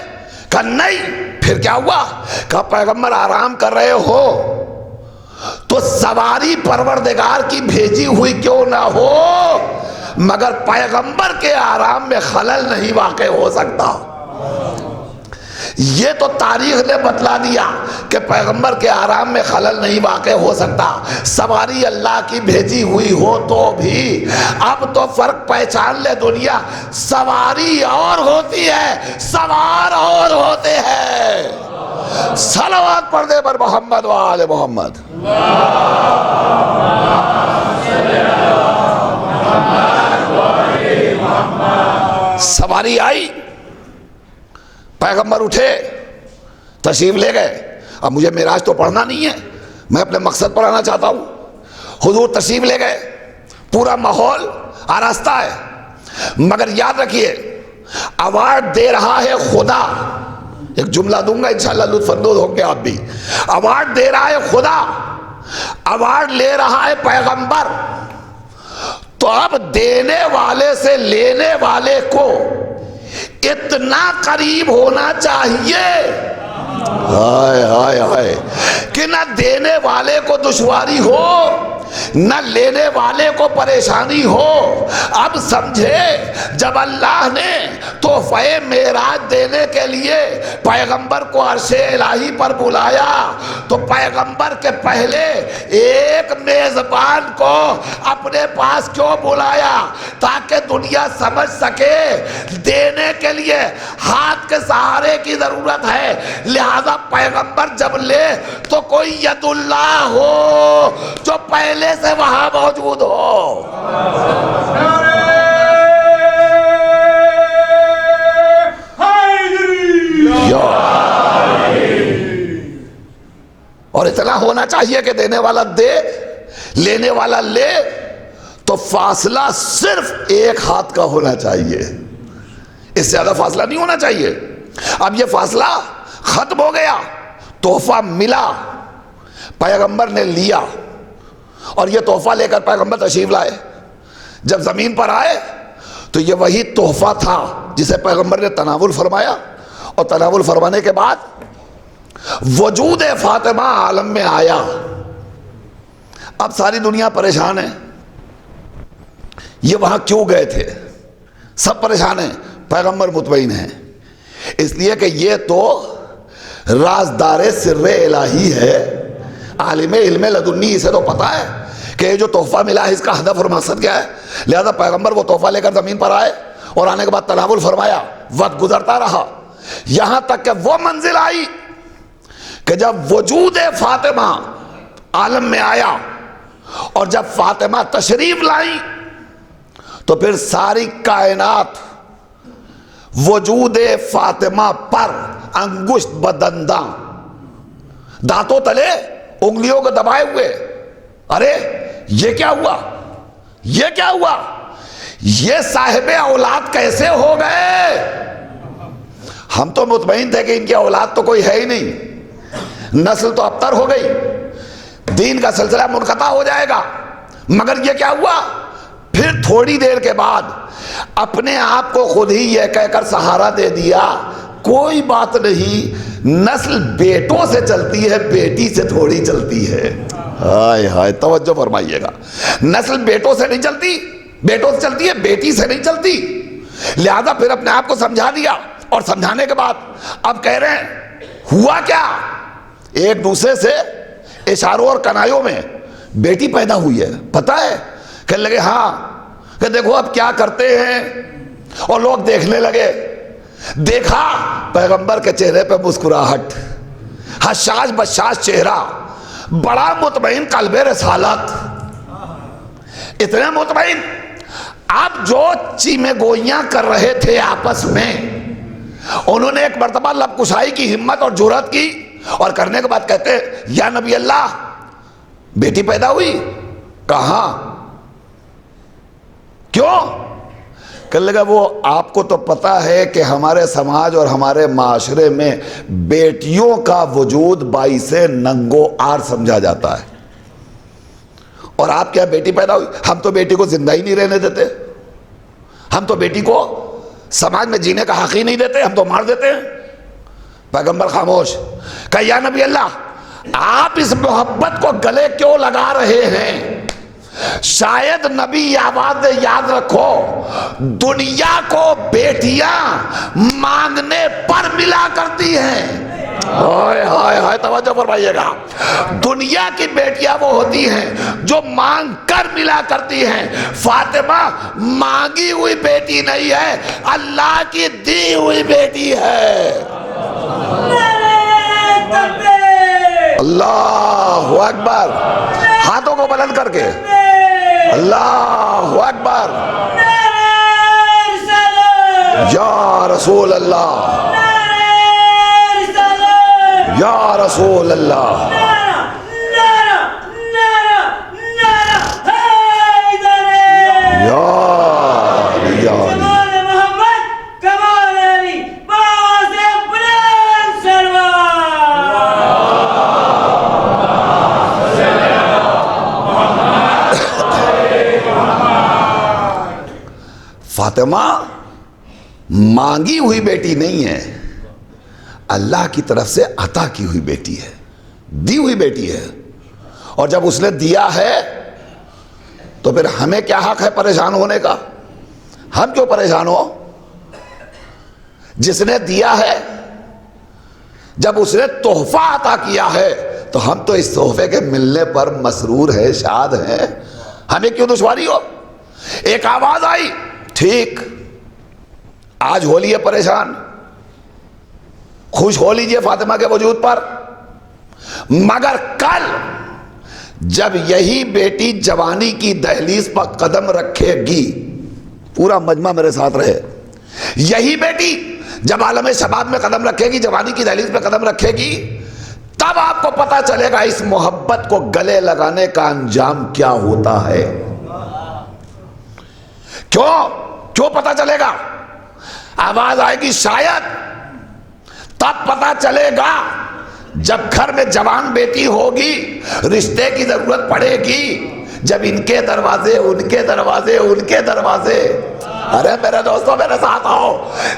کہ نہیں، پھر کیا ہوا؟ کہ پیغمبر آرام کر رہے ہو تو سواری پروردگار کی بھیجی ہوئی کیوں نہ ہو، مگر پیغمبر کے آرام میں خلل نہیں واقع ہو سکتا۔ یہ تو تاریخ نے بتلا دیا کہ پیغمبر کے آرام میں خلل نہیں واقع ہو سکتا، سواری اللہ کی بھیجی ہوئی ہو تو بھی۔ اب تو فرق پہچان لے دنیا، سواری اور ہوتی ہے، سوار اور ہوتے ہیں۔ صلوات پڑھ دے پر محمد و آل محمد۔ سواری آئی، پیغمبر اٹھے، تشریف لے گئے۔ اب مجھے معراج تو پڑھنا نہیں ہے، میں اپنے مقصد پر آنا چاہتا ہوں۔ حضور تشریف لے گئے، پورا ماحول آراستہ ہے، مگر یاد رکھیے ایوارڈ دے رہا ہے خدا۔ ایک جملہ دوں گا انشاءاللہ لطف اندوز ہوں گے آپ بھی۔ ایوارڈ دے رہا ہے خدا، ایوارڈ لے رہا ہے پیغمبر، تو اب دینے والے سے لینے والے کو اتنا قریب ہونا چاہیے، ہائے ہائے ہائے، کہ نہ دینے والے کو دشواری ہو، نہ لینے والے کو پریشانی ہو۔ اب سمجھے، جب اللہ نے تحفہ معراج دینے کے لیے پیغمبر کو عرش الہی پر بلایا تو پیغمبر کے پہلے ایک میزبان کو اپنے پاس کیوں بلایا؟ تاکہ دنیا سمجھ سکے دینے کے لیے ہاتھ کے سہارے کی ضرورت ہے، لہذا پیغمبر جب لے تو کوئی ید اللہ ہو جو پہلے سے وہاں موجود ہو۔ اور اتنا ہونا چاہیے کہ دینے والا دے، لینے والا لے، تو فاصلہ صرف ایک ہاتھ کا ہونا چاہیے، اس سے زیادہ فاصلہ نہیں ہونا چاہیے۔ اب یہ فاصلہ ختم ہو گیا، تحفہ ملا، پیغمبر نے لیا، اور یہ تحفہ لے کر پیغمبر تشریف لائے۔ جب زمین پر آئے تو یہ وہی تحفہ تھا جسے پیغمبر نے تناول فرمایا، اور تناول فرمانے کے بعد وجود فاطمہ عالم میں آیا۔ اب ساری دنیا پریشان ہے، یہ وہاں کیوں گئے تھے؟ سب پریشان ہیں، پیغمبر مطمئن ہیں، اس لیے کہ یہ تو رازدار سر الہی ہے، عالم علم لدنی، اسے تو پتا ہے کہ یہ جو تحفہ ملا ہے اس کا ہدف اور مقصد کیا ہے۔ لہذا پیغمبر وہ تحفہ لے کر زمین پر آئے، اور آنے کے بعد تناول فرمایا۔ وقت گزرتا رہا، یہاں تک کہ وہ منزل آئی کہ جب وجود فاطمہ عالم میں آیا، اور جب فاطمہ تشریف لائی تو پھر ساری کائنات وجود فاطمہ پر انگشت بدنداں، دانتوں تلے انگلیوں کو دبائے ہوئے، ارے یہ کیا ہوا، یہ کیا ہوا، یہ صاحب اولاد کیسے ہو گئے؟ ہم تو مطمئن تھے کہ ان کی اولاد تو کوئی ہے ہی نہیں، نسل تو ابتر ہو گئی، دین کا سلسلہ منقطع ہو جائے گا، مگر یہ کیا ہوا؟ پھر تھوڑی دیر کے بعد اپنے آپ کو خود ہی یہ کہہ کر سہارا دے دیا، کوئی بات نہیں، نسل بیٹوں سے چلتی ہے، بیٹی سے تھوڑی چلتی ہے۔ ہائے ہائے توجہ فرمائیے گا. نسل بیٹوں سے نہیں چلتی, بیٹوں سے چلتی ہے, بیٹی سے نہیں چلتی. لہذا پھر اپنے آپ کو سمجھا دیا, اور سمجھانے کے بعد اب کہہ رہے ہیں ہوا کیا, ایک دوسرے سے اشاروں اور کنایوں میں بیٹی پیدا ہوئی ہے, پتہ ہے؟ کہنے لگے ہاں, کہ دیکھو اب کیا کرتے ہیں. اور لوگ دیکھنے لگے. دیکھا پیغمبر کے چہرے پہ مسکراہٹ, حشاش بشاش چہرہ, بڑا مطمئن قلب رسالت, اتنے مطمئن. اب جو چیمے گوئیاں کر رہے تھے آپس میں, انہوں نے ایک مرتبہ لب کشائی کی ہمت اور جرأت کی, اور کرنے کے بعد کہتے یا نبی اللہ بیٹی پیدا ہوئی. کہاں, کیوں؟ کہنے لگا وہ آپ کو تو پتا ہے کہ ہمارے سماج اور ہمارے معاشرے میں بیٹیوں کا وجود باعث ننگو آر سمجھا جاتا ہے, اور آپ کیا بیٹی پیدا ہوئی؟ ہم تو بیٹی کو زندہ ہی نہیں رہنے دیتے, ہم تو بیٹی کو سماج میں جینے کا حق ہی نہیں دیتے, ہم تو مار دیتے ہیں. پیغمبر خاموش. کہ یا نبی اللہ آپ اس محبت کو گلے کیوں لگا رہے ہیں؟ شاید نبی آواز یاد رکھو, دنیا کو بیٹیاں مانگنے پر ملا کرتی ہیں. ہائے ہائے ہائے توجہ فرمائیے گا. دنیا کی بیٹیاں وہ ہوتی ہیں جو مانگ کر ملا کرتی ہیں. فاطمہ مانگی ہوئی بیٹی نہیں ہے, اللہ کی دی ہوئی بیٹی ہے. اللہ اکبر. ہاتھوں کو بلند کر کے اللہ اکبر. یا رسول اللہ, یا رسول اللہ. فاطمہ مانگی ہوئی بیٹی نہیں ہے, اللہ کی طرف سے عطا کی ہوئی بیٹی ہے, دی ہوئی بیٹی ہے. اور جب اس نے دیا ہے تو پھر ہمیں کیا حق ہے پریشان ہونے کا؟ ہم کیوں پریشان ہو؟ جس نے دیا ہے, جب اس نے تحفہ عطا کیا ہے تو ہم تو اس تحفے کے ملنے پر مسرور ہیں, شاد ہیں, ہمیں کیوں دشواری ہو؟ ایک آواز آئی, ٹھیک آج ہو لیے پریشان, خوش ہو لیجئے فاطمہ کے وجود پر, مگر کل جب یہی بیٹی جوانی کی دہلیز پر قدم رکھے گی, پورا مجمع میرے ساتھ رہے, یہی بیٹی جب عالم شباب میں قدم رکھے گی, جوانی کی دہلیز پہ قدم رکھے گی, تب آپ کو پتا چلے گا اس محبت کو گلے لگانے کا انجام کیا ہوتا ہے. کیوں پتا چلے گا؟ آواز آئے گی شاید تب پتا چلے گا جب گھر میں جوان بیٹی ہوگی, رشتے کی ضرورت پڑے گی, جب ان کے دروازے ان کے دروازے ان کے دروازے. ارے میرے دوستوں میرے ساتھ آؤ,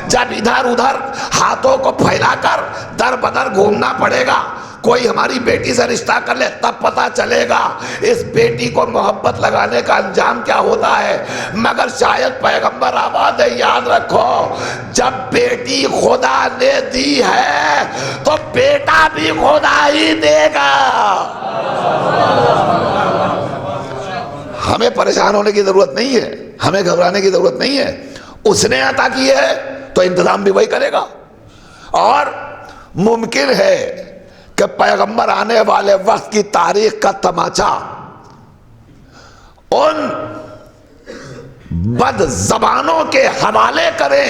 جب ادھر ادھر ہاتھوں کو پھیلا کر در بدر گھومنا پڑے گا, کوئی ہماری بیٹی سے رشتہ کر لے, تب پتا چلے گا اس بیٹی کو محبت لگانے کا انجام کیا ہوتا ہے. مگر شاید پیغمبر آباد ہے, یاد رکھو جب بیٹی خدا نے دی ہے تو بیٹا بھی خدا ہی دے گا. ہمیں پریشان ہونے کی ضرورت نہیں ہے, ہمیں گھبرانے کی ضرورت نہیں ہے. اس نے عطا کی ہے تو انتظام بھی وہی کرے گا. اور ممکن ہے کہ پیغمبر آنے والے وقت کی تاریخ کا تماچا ان بد زبانوں کے حوالے کریں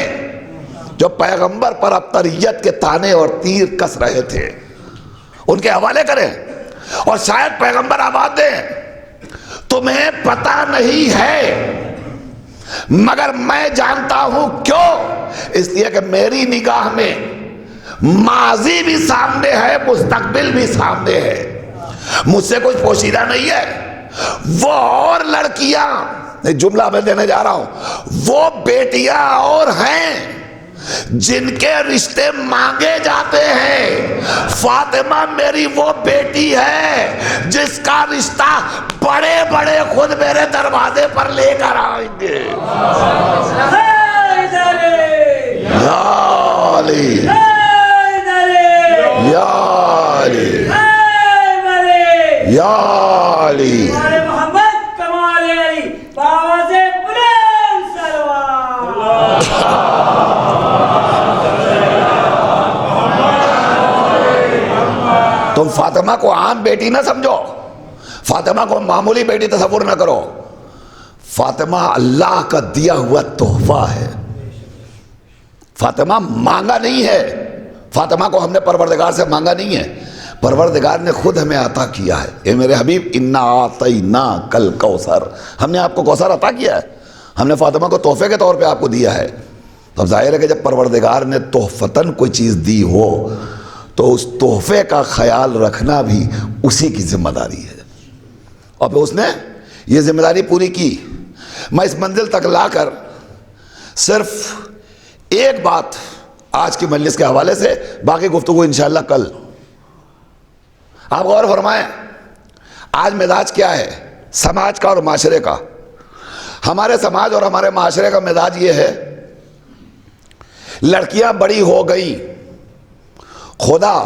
جو پیغمبر پر ابتریت کے تانے اور تیر کس رہے تھے, ان کے حوالے کریں, اور شاید پیغمبر آواز دیں تمہیں پتا نہیں ہے مگر میں جانتا ہوں. کیوں؟ اس لیے کہ میری نگاہ میں ماضی بھی سامنے ہے, مستقبل بھی سامنے ہے, مجھ سے کچھ پوشیدہ نہیں ہے. وہ اور لڑکیاں, ایک جملہ میں دینے جا رہا ہوں, وہ بیٹیاں اور ہیں جن کے رشتے مانگے جاتے ہیں، فاطمہ میری وہ بیٹی ہے جس کا رشتہ بڑے بڑے خود میرے دروازے پر لے کر آئیں گے۔ یا علی یا علی یا علی تم فاطمہ کو عام بیٹی نہ سمجھو، فاطمہ کو معمولی بیٹی تصور نہ کرو، فاطمہ اللہ کا دیا ہوا تحفہ ہے۔ فاطمہ مانگا نہیں ہے، فاطمہ کو ہم نے پروردگار سے مانگا نہیں ہے، پروردگار نے خود ہمیں عطا کیا ہے۔ اے میرے حبیب انا اعطیناک الکوثر، ہم نے آپ کو کوثر عطا کیا ہے، ہم نے فاطمہ کو تحفے کے طور پہ آپ کو دیا ہے۔ تو ظاہر ہے کہ جب پروردگار نے تحفتاً کوئی چیز دی ہو تو اس تحفے کا خیال رکھنا بھی اسی کی ذمہ داری ہے، اور پھر اس نے یہ ذمہ داری پوری کی۔ میں اس منزل تک لا کر صرف ایک بات آج کی مجلس کے حوالے سے، باقی گفتگو انشاءاللہ کل۔ آپ غور فرمائیں آج مزاج کیا ہے سماج کا اور معاشرے کا۔ ہمارے سماج اور ہمارے معاشرے کا مزاج یہ ہے، لڑکیاں بڑی ہو گئی، خدا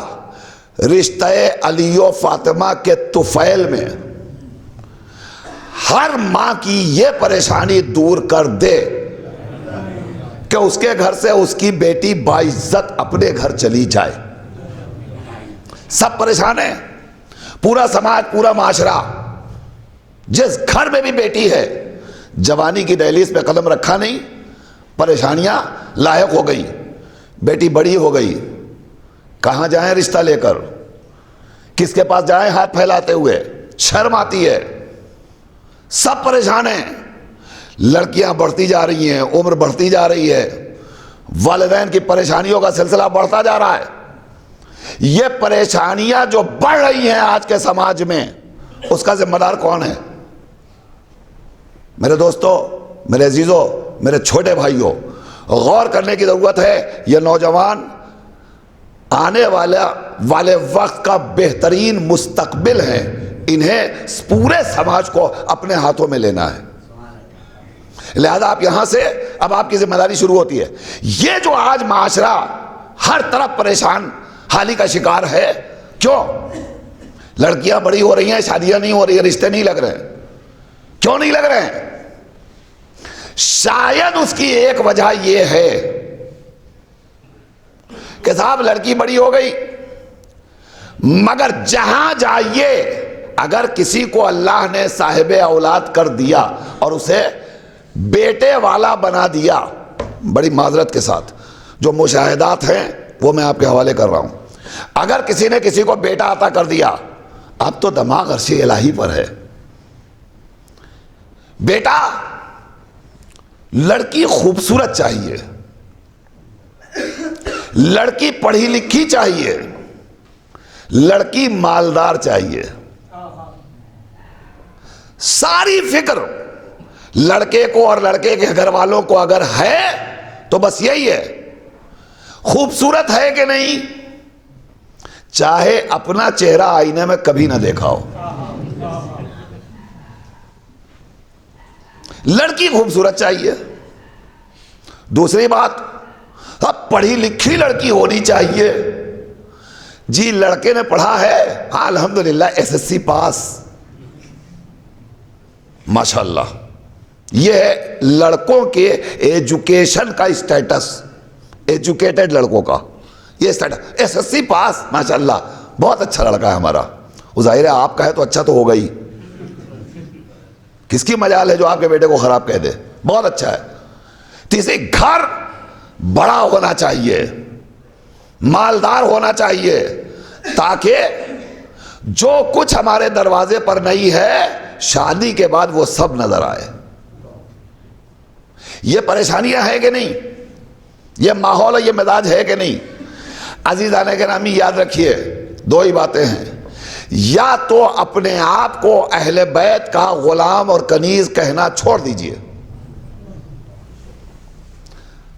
رشتہ علی و فاطمہ کے طفیل میں ہر ماں کی یہ پریشانی دور کر دے کہ اس کے گھر سے اس کی بیٹی باعزت اپنے گھر چلی جائے۔ سب پریشان ہیں، پورا سماج، پورا معاشرہ۔ جس گھر میں بھی بیٹی ہے، جوانی کی دہلیز پہ قدم رکھا نہیں، پریشانیاں لاحق ہو گئی، بیٹی بڑی ہو گئی، کہاں جائیں رشتہ لے کر، کس کے پاس جائیں ہاتھ پھیلاتے ہوئے، شرم آتی ہے، سب پریشان ہیں۔ لڑکیاں بڑھتی جا رہی ہیں، عمر بڑھتی جا رہی ہے، والدین کی پریشانیوں کا سلسلہ بڑھتا جا رہا ہے۔ یہ پریشانیاں جو بڑھ رہی ہیں آج کے سماج میں، اس کا ذمہ دار کون ہے؟ میرے دوستو، میرے عزیزو، میرے چھوٹے بھائیوں، غور کرنے کی ضرورت ہے۔ یہ نوجوان آنے والے وقت کا بہترین مستقبل ہے، انہیں پورے سماج کو اپنے ہاتھوں میں لینا ہے۔ لہذا آپ یہاں سے اب آپ کی ذمہ داری شروع ہوتی ہے۔ یہ جو آج معاشرہ ہر طرف پریشان حالی کا شکار ہے، کیوں؟ لڑکیاں بڑی ہو رہی ہیں، شادیاں نہیں ہو رہی ہیں، رشتے نہیں لگ رہے ہیں۔ کیوں نہیں لگ رہے ہیں؟ شاید اس کی ایک وجہ یہ ہے کہ صاحب لڑکی بڑی ہو گئی، مگر جہاں جائیے اگر کسی کو اللہ نے صاحب اولاد کر دیا اور اسے بیٹے والا بنا دیا، بڑی معذرت کے ساتھ جو مشاہدات ہیں وہ میں آپ کے حوالے کر رہا ہوں، اگر کسی نے کسی کو بیٹا عطا کر دیا، اب تو دماغ عرش الہی پر ہے۔ بیٹا، لڑکی خوبصورت چاہیے، لڑکی پڑھی لکھی چاہیے، لڑکی مالدار چاہیے۔ ساری فکر لڑکے کو اور لڑکے کے گھر والوں کو اگر ہے تو بس یہی ہے، خوبصورت ہے کہ نہیں، چاہے اپنا چہرہ آئینے میں کبھی نہ دیکھا ہو، لڑکی خوبصورت چاہیے۔ دوسری بات، اب پڑھی لکھی لڑکی ہونی چاہیے۔ جی لڑکے نے پڑھا ہے، ہاں الحمدللہ SSC پاس، ماشاءاللہ۔ یہ ہے لڑکوں کے ایجوکیشن کا اسٹیٹس، ایجوکیٹڈ لڑکوں کا یہ اسٹیٹس، SSC پاس، ماشاءاللہ بہت اچھا لڑکا ہے ہمارا۔ وہ ظاہر ہے آپ کا ہے تو اچھا تو ہوگا ہی، کس کی مجال ہے جو آپ کے بیٹے کو خراب کہہ دے، بہت اچھا ہے۔ تیسری، گھر بڑا ہونا چاہیے، مالدار ہونا چاہیے، تاکہ جو کچھ ہمارے دروازے پر نہیں ہے شادی کے بعد وہ سب نظر آئے۔ یہ پریشانیاں ہیں کہ نہیں؟ یہ ماحول اور یہ مزاج ہے کہ نہیں؟ عزیزان گرامی یاد رکھیے، دو ہی باتیں ہیں، یا تو اپنے آپ کو اہل بیت کا غلام اور کنیز کہنا چھوڑ دیجئے۔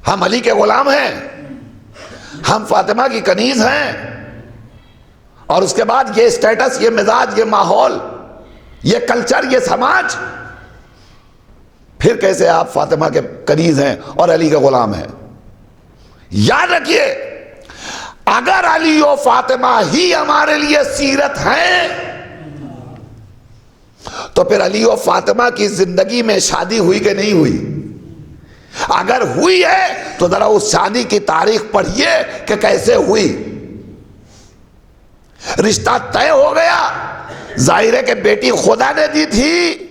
ہم علی کے غلام ہیں، ہم فاطمہ کی کنیز ہیں، اور اس کے بعد یہ اسٹیٹس، یہ مزاج، یہ ماحول، یہ کلچر، یہ سماج، پھر کیسے آپ فاطمہ کے کنیز ہیں اور علی کے غلام ہیں؟ یاد رکھیے، اگر علی و فاطمہ ہی ہمارے لیے سیرت ہیں تو پھر علی و فاطمہ کی زندگی میں شادی ہوئی کہ نہیں ہوئی؟ اگر ہوئی ہے تو ذرا اس شادی کی تاریخ پڑھیے کہ کیسے ہوئی۔ رشتہ طے ہو گیا، ظاہر ہے کہ بیٹی خدا نے دی تھی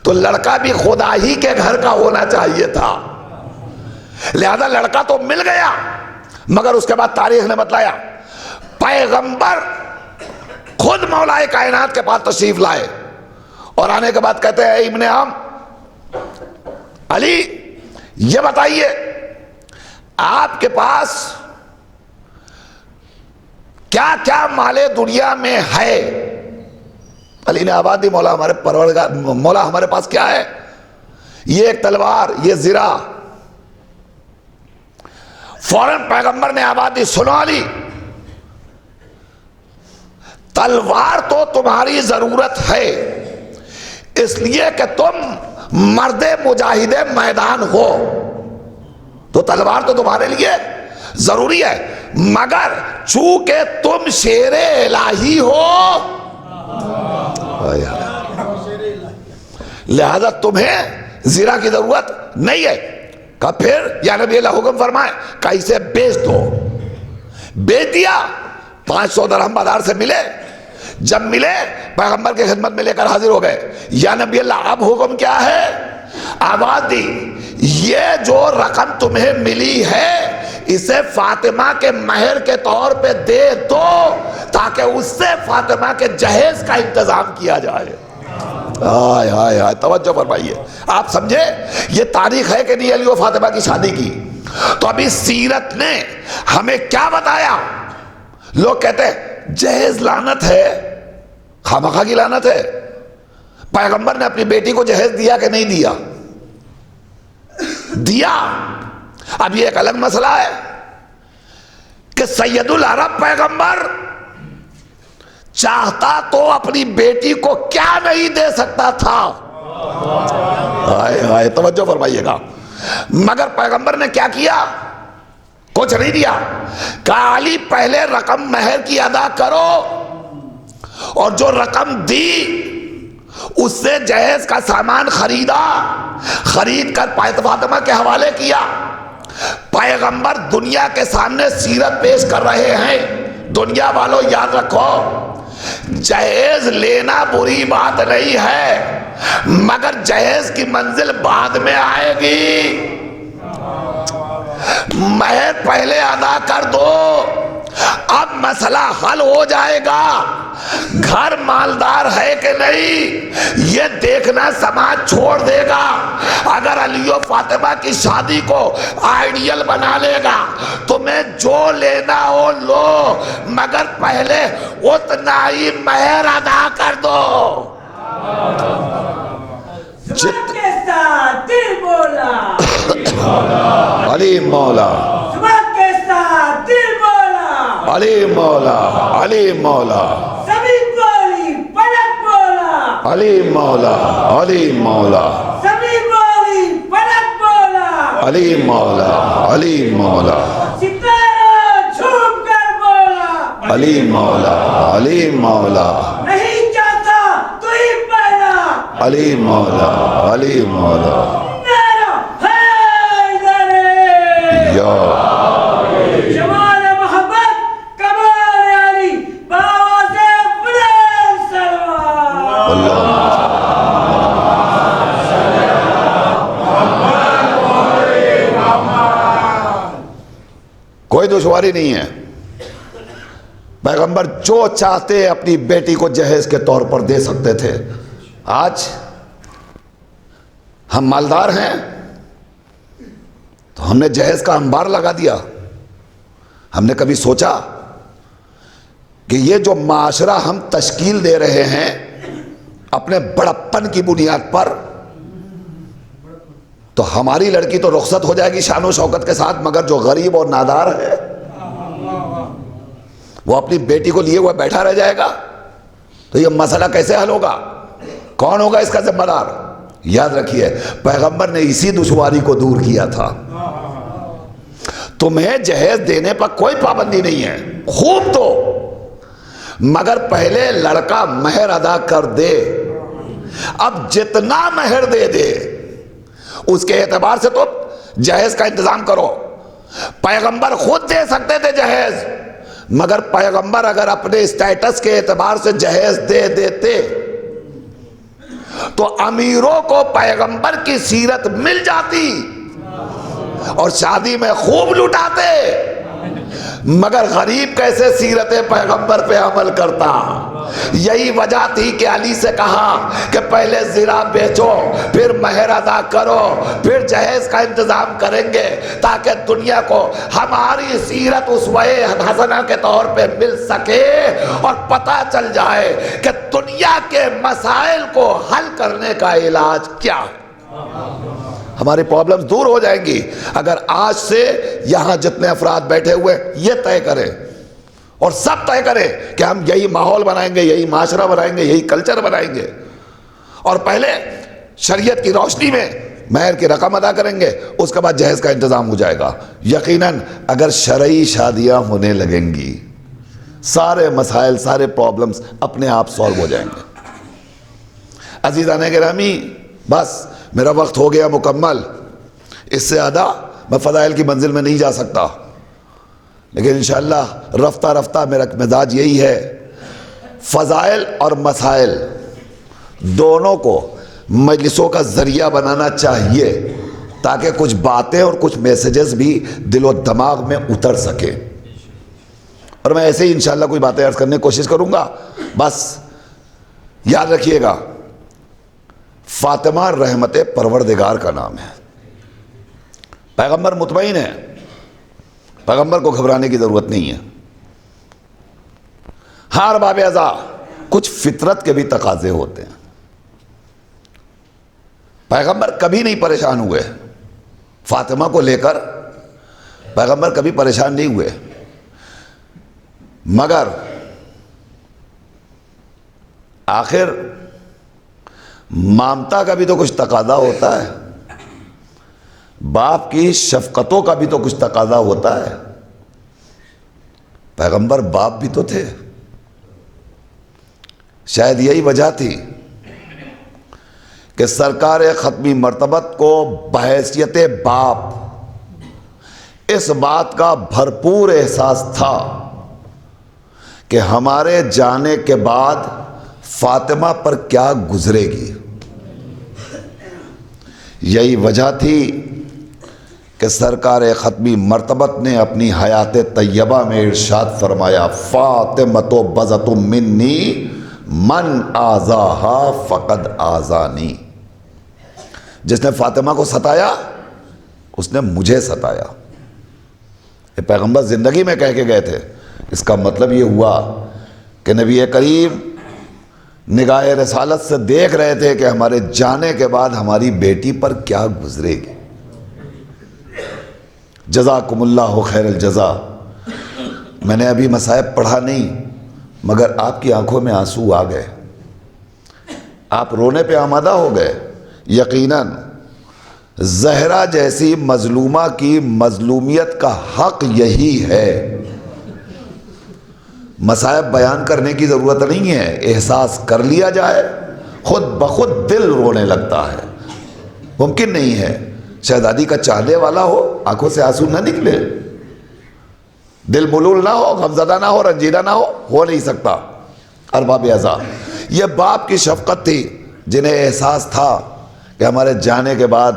تو لڑکا بھی خدا ہی کے گھر کا ہونا چاہیے تھا، لہذا لڑکا تو مل گیا، مگر اس کے بعد تاریخ نے بتلایا پیغمبر خود مولا کائنات کے پاس تشریف لائے، اور آنے کے بعد کہتے ہیں ابن عم علی یہ بتائیے آپ کے پاس کیا کیا مال دنیا میں ہے؟ علی نے آواز دی مولا ہمارے پروردگار، مولا ہمارے پاس کیا ہے؟ یہ ایک تلوار، یہ زرہ۔ فوراً پیغمبر نے آواز دی سنو علی، تلوار تو تمہاری ضرورت ہے اس لیے کہ تم مرد مجاہد میدان ہو، تو تلوار تو تمہارے لیے ضروری ہے، مگر چونکہ تم شیر الہی ہو لہذا تمہیں زرہ کی ضرورت نہیں ہے۔ کہا پھر یا نبی اللہ حکم فرمائے کہ اسے بیچ دو۔ بیچ دیا، 500 درہم بازار سے ملے، جب ملے پیغمبر کے خدمت میں لے کر حاضر ہو گئے، یا نبی اللہ اب حکم کیا ہے؟ آواز دی یہ جو رقم تمہیں ملی ہے اسے فاطمہ کے مہر کے طور پہ دے دو تاکہ اس سے فاطمہ کے جہیز کا انتظام کیا جائے۔ آئے آئے آئے، توجہ فرمائیے، آپ سمجھے یہ تاریخ ہے کہ نہیں علی و فاطمہ کی شادی کی؟ تو ابھی سیرت نے ہمیں کیا بتایا؟ لوگ کہتے ہیں جہیز لعنت ہے، خامخواہ کی لعنت ہے۔ پیغمبر نے اپنی بیٹی کو جہیز دیا کہ نہیں دیا؟ دیا۔ اب یہ ایک الگ مسئلہ ہے کہ سید العرب پیغمبر چاہتا تو اپنی بیٹی کو کیا نہیں دے سکتا تھا؟ آئے آئے، توجہ فرمائیے گا، مگر پیغمبر نے کیا کیا؟ کچھ نہیں دیا۔ کہا علی پہلے رقم مہر کی ادا کرو، اور جو رقم دی اس سے جہیز کا سامان خریدا، خرید کر فاطمہ کے حوالے کیا۔ پیغمبر دنیا کے سامنے سیرت پیش کر رہے ہیں، دنیا والوں یاد رکھو جہیز لینا بری بات نہیں ہے، مگر جہیز کی منزل بعد میں آئے گی، مہر پہلے ادا کر دو، اب مسئلہ حل ہو جائے گا۔ گھر مالدار ہے کہ نہیں یہ دیکھنا سماج چھوڑ دے گا۔ اگر علی و فاطمہ کی شادی کو آئیڈیل بنا لے گا تمہیں جو لینا ہو لو، مگر پہلے اتنا ہی مہر ادا کر دو۔ دل بولا علی مولا، دل بولا علی مولا، علی مولا، زمین بولی پلک بولا، علی مولا، علی مولا، زمین بولی پلک بولا، علی مولا، علی مولا، ستارہ جھوم کر بولا، علی مولا، علی مولا، نہیں چاہتا تو ہی پہلا، علی مولا، علی مولا، نعرہ حیدری، یا جمال محبت کمال علی بآواز بلند سلوات۔ اللہ۔ کوئی دشواری نہیں ہے، پیغمبر جو چاہتے اپنی بیٹی کو جہیز کے طور پر دے سکتے تھے۔ آج ہم مالدار ہیں تو ہم نے جہیز کا انبار لگا دیا۔ ہم نے کبھی سوچا کہ یہ جو معاشرہ ہم تشکیل دے رہے ہیں اپنے بڑپن کی بنیاد پر، تو ہماری لڑکی تو رخصت ہو جائے گی شان و شوکت کے ساتھ، مگر جو غریب اور نادار ہے وہ اپنی بیٹی کو لیے ہوا بیٹھا رہ جائے گا تو یہ مسئلہ کیسے حل ہوگا؟ کون ہوگا اس کا ذمہ دار؟ یاد رکھیے پیغمبر نے اسی دشواری کو دور کیا تھا. تمہیں جہیز دینے پر کوئی پابندی نہیں ہے، خوب دو، مگر پہلے لڑکا مہر ادا کر دے. اب جتنا مہر دے دے اس کے اعتبار سے تو جہیز کا انتظام کرو. پیغمبر خود دے سکتے تھے جہیز، مگر پیغمبر اگر اپنے اسٹیٹس کے اعتبار سے جہیز دے دیتے تو امیروں کو پیغمبر کی سیرت مل جاتی اور شادی میں خوب لٹاتے. مگر غریب کیسے سیرت پیغمبر پہ عمل کرتا؟ یہی وجہ تھی کہ علی سے کہا کہ پہلے زرہ بیچو، پھر مہر ادا کرو، پھر جہیز کا انتظام کریں گے، تاکہ دنیا کو ہماری سیرت اسوہ حسنہ کے طور پہ مل سکے اور پتہ چل جائے کہ دنیا کے مسائل کو حل کرنے کا علاج کیا ہے. ہماری پرابلمز دور ہو جائیں گی اگر آج سے یہاں جتنے افراد بیٹھے ہوئے یہ طے کریں اور سب طے کریں کہ ہم یہی ماحول بنائیں گے، یہی معاشرہ بنائیں گے، یہی کلچر بنائیں گے، اور پہلے شریعت کی روشنی میں مہر کی رقم ادا کریں گے، اس کے بعد جہیز کا انتظام ہو جائے گا. یقیناً اگر شرعی شادیاں ہونے لگیں گی سارے مسائل، سارے پرابلمز اپنے آپ سالو ہو جائیں گے. عزیزان گرامی، بس میرا وقت ہو گیا مکمل، اس سے زیادہ میں فضائل کی منزل میں نہیں جا سکتا، لیکن انشاءاللہ رفتہ رفتہ میرا مزاج یہی ہے، فضائل اور مسائل دونوں کو مجلسوں کا ذریعہ بنانا چاہیے تاکہ کچھ باتیں اور کچھ میسیجز بھی دل و دماغ میں اتر سکیں. اور میں ایسے ہی انشاءاللہ کوئی باتیں عرض کرنے کی کوشش کروں گا. بس یاد رکھیے گا فاطمہ رحمت پروردگار کا نام ہے. پیغمبر مطمئن ہے، پیغمبر کو گھبرانے کی ضرورت نہیں ہے. ہر باب ازا کچھ فطرت کے بھی تقاضے ہوتے ہیں. پیغمبر کبھی نہیں پریشان ہوئے، فاطمہ کو لے کر پیغمبر کبھی پریشان نہیں ہوئے، مگر آخر مامتا کا بھی تو کچھ تقاضا ہوتا ہے، باپ کی شفقتوں کا بھی تو کچھ تقاضا ہوتا ہے. پیغمبر باپ بھی تو تھے. شاید یہی وجہ تھی کہ سرکار ختمی مرتبت کو بحیثیت باپ اس بات کا بھرپور احساس تھا کہ ہمارے جانے کے بعد فاطمہ پر کیا گزرے گی. یہی وجہ تھی کہ سرکار ختمی مرتبت نے اپنی حیات طیبہ میں ارشاد فرمایا فاطمۃ بضعۃ منی من آذاہا فقد آذانی. جس نے فاطمہ کو ستایا اس نے مجھے ستایا. یہ پیغمبر زندگی میں کہہ کے گئے تھے. اس کا مطلب یہ ہوا کہ نبی کریم نگاہ رسالت سے دیکھ رہے تھے کہ ہمارے جانے کے بعد ہماری بیٹی پر کیا گزرے گی. جزاکم اللہ خیر الجزا. میں نے ابھی مصائب پڑھا نہیں مگر آپ کی آنکھوں میں آنسو آ گئے، آپ رونے پہ آمادہ ہو گئے. یقیناً زہرا جیسی مظلومہ کی مظلومیت کا حق یہی ہے. مصائب بیان کرنے کی ضرورت نہیں ہے، احساس کر لیا جائے خود بخود دل رونے لگتا ہے. ممکن نہیں ہے شہزادی کا چاہنے والا ہو آنکھوں سے آنسو نہ نکلے، دل ملول نہ ہو، غمزدہ نہ ہو، رنجیدہ نہ ہو نہیں سکتا. ارباب اعضاء یہ باپ کی شفقت تھی جنہیں احساس تھا کہ ہمارے جانے کے بعد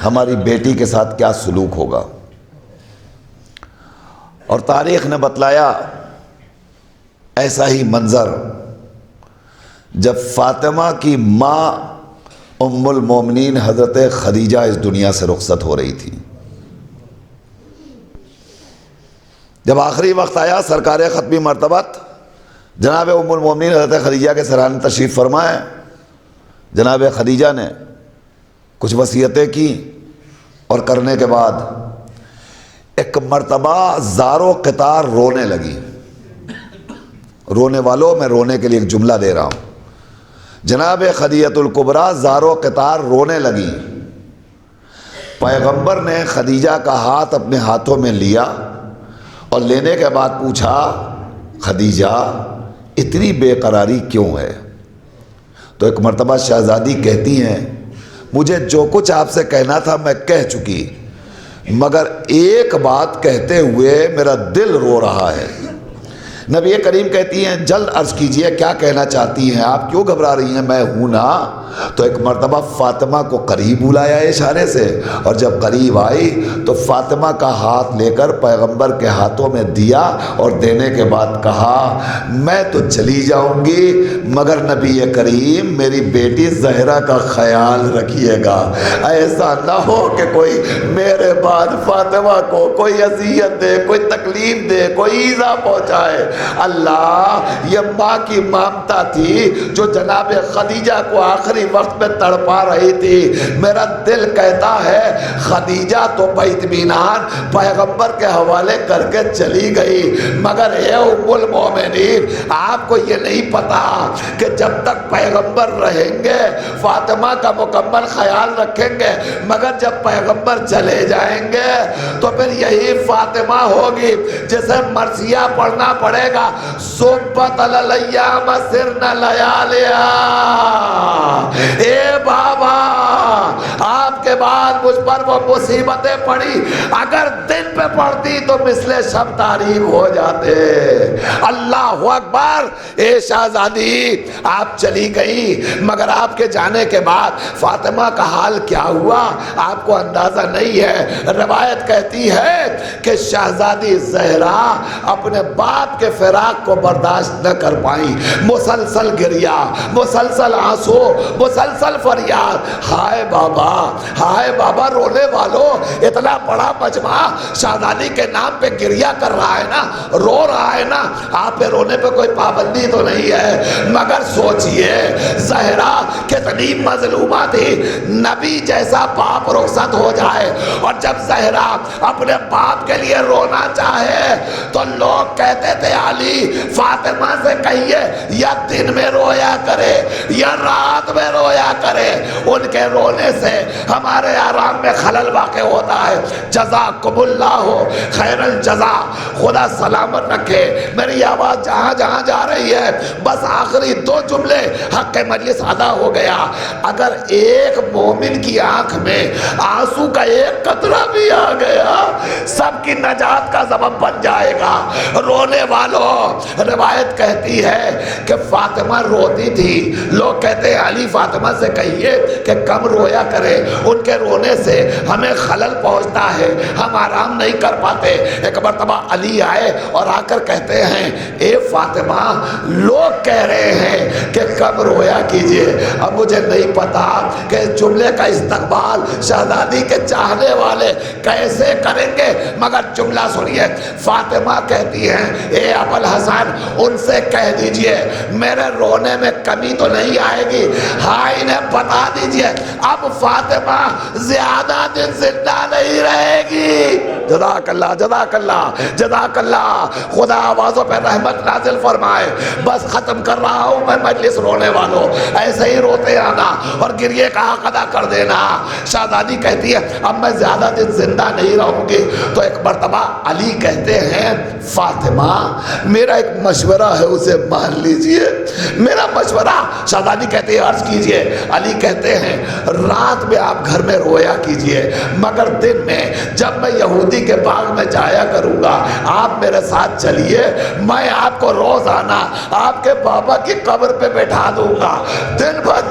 ہماری بیٹی کے ساتھ کیا سلوک ہوگا. اور تاریخ نے بتلایا ایسا ہی منظر جب فاطمہ کی ماں ام المومنین حضرت خدیجہ اس دنیا سے رخصت ہو رہی تھی. جب آخری وقت آیا سرکار ختمی مرتبت جناب ام المومنین حضرت خدیجہ کے سرانے تشریف فرمائے. جناب خدیجہ نے کچھ وصیتیں کی اور کرنے کے بعد ایک مرتبہ زار و قطار رونے لگی. رونے والوں میں رونے کے لیے ایک جملہ دے رہا ہوں. جناب خدیجہ الکبریٰ زار و قطار رونے لگی. پیغمبر نے خدیجہ کا ہاتھ اپنے ہاتھوں میں لیا اور لینے کے بعد پوچھا خدیجہ اتنی بے قراری کیوں ہے؟ تو ایک مرتبہ شہزادی کہتی ہیں مجھے جو کچھ آپ سے کہنا تھا میں کہہ چکی، مگر ایک بات کہتے ہوئے میرا دل رو رہا ہے. نبی کریم کہتی ہیں جلد عرض کیجئے کیا کہنا چاہتی ہیں آپ، کیوں گھبرا رہی ہیں؟ میں ہوں نا. تو ایک مرتبہ فاطمہ کو قریب بلایا اشارے سے، اور جب قریب آئی تو فاطمہ کا ہاتھ لے کر پیغمبر کے ہاتھوں میں دیا اور دینے کے بعد کہا میں تو چلی جاؤں گی مگر نبی کریم میری بیٹی زہرا کا خیال رکھیے گا. ایسا نہ ہو کہ کوئی میرے بعد فاطمہ کو کوئی اذیت دے، کوئی تکلیف دے، کوئی ایذا پہنچائے. اللہ یہ ماں کی ممتا تھی جو جناب خدیجہ کو آخری وقت میں تڑپا رہی تھی. میرا دل کہتا ہے خدیجہ تو باطمینان پیغمبر کے حوالے کر کے چلی گئی، مگر اے ام المومنین آپ کو یہ نہیں پتا کہ جب تک پیغمبر رہیں گے فاطمہ کا مکمل خیال رکھیں گے، مگر جب پیغمبر چلے جائیں گے تو پھر یہی فاطمہ ہوگی جسے مرثیہ پڑھنا پڑے گا. صبت الایام سرنا لیالیا. اے بابا آپ کے بعد مجھ پر وہ مصیبتیں پڑی، اگر دن پہ پڑتی تو مثل شب تاریک ہو جاتے. اللہ اکبر. اے شہزادی آپ چلی گئی، مگر آپ کے جانے کے بعد فاطمہ کا حال کیا ہوا آپ کو اندازہ نہیں ہے. روایت کہتی ہے کہ شہزادی زہرا اپنے باپ کے فراق کو برداشت نہ کر پائی. مسلسل گریا، مسلسل آنسو، مسلسل فریاد. ہائے بابا رونے والوں، اتنا بڑا مجمع شہزادی کے نام پہ گریا کر رہا ہے نا، رو رہا ہے نا. آپ پہ رونے پہ کوئی پابندی تو نہیں ہے، مگر سوچئے زہرا کتنی مظلومہ تھی. نبی جیسا باپ رخصت ہو جائے اور جب زہرا اپنے باپ کے لیے رونا چاہے تو لوگ کہتے تھے علی فاطمہ سے کہیے یا دن میں رویا کرے یا رات میں رویا کرے، ان کے رونے سے ہمارے آرام میں خلل واقع ہوتا ہے. جزاکم اللہ خیر الجزا. خدا سلامت رکھے. میری آواز جہاں جہاں جا رہی ہے بس آخری 2 جملے حق مجلس ادا ہو گیا. اگر ایک مومن کی آنکھ میں آنسو کا ایک قطرہ بھی آ گیا سب کی نجات کا سبب بن جائے گا. رونے والوں، روایت کہتی ہے کہ فاطمہ روتی تھی. لوگ کہتے ہیں علی فاطمہ سے کہیے کہ کم رویا کرے، ان کے رونے سے ہمیں خلل پہنچتا ہے، ہم آرام نہیں کر پاتے. ایک مرتبہ علی آئے اور آ کر کہتے ہیں اے فاطمہ لوگ کہہ رہے ہیں کہ کم رویا کیجئے. اب مجھے نہیں پتا کہ اس جملے کا استقبال شہزادی کے چاہنے والے کیسے کریں گے، مگر جملہ سنیے. فاطمہ کہتی ہیں اے ابوالحسن ان سے کہہ دیجئے میرے رونے میں کمی تو نہیں آئے گی. ہاں انہیں بتا دیجئے اب فاطمہ زیادہ دن زندہ نہیں رہے گی. جزاک اللہ جزاک اللہ جزاک اللہ. خدا آوازوں پہ رحمت نازل فرمائے. بس ختم کر رہا ہوں میں مجلس. رونے والوں ایسے ہی روتے آنا اور گریے کا حق ادا کر دینا. شہزادی کہتی ہے اب میں زیادہ دن زندہ نہیں رہوں گی. تو ایک مرتبہ علی کہتے ہیں فاطمہ میرا ایک مشورہ ہے اسے مان لیجئے. میرا مشورہ. شہزادی کہتے ہیں عرض کیجئے. علی کہتے ہیں رات میں آپ گھر میں رویا کیجئے، مگر دن میں جب میں یہودی کے باغ میں جایا کروں گا آپ میرے ساتھ چلیے، میں آپ کو روزانہ آپ کے بابا کی قبر پہ بیٹھا دوں گا. دن بھر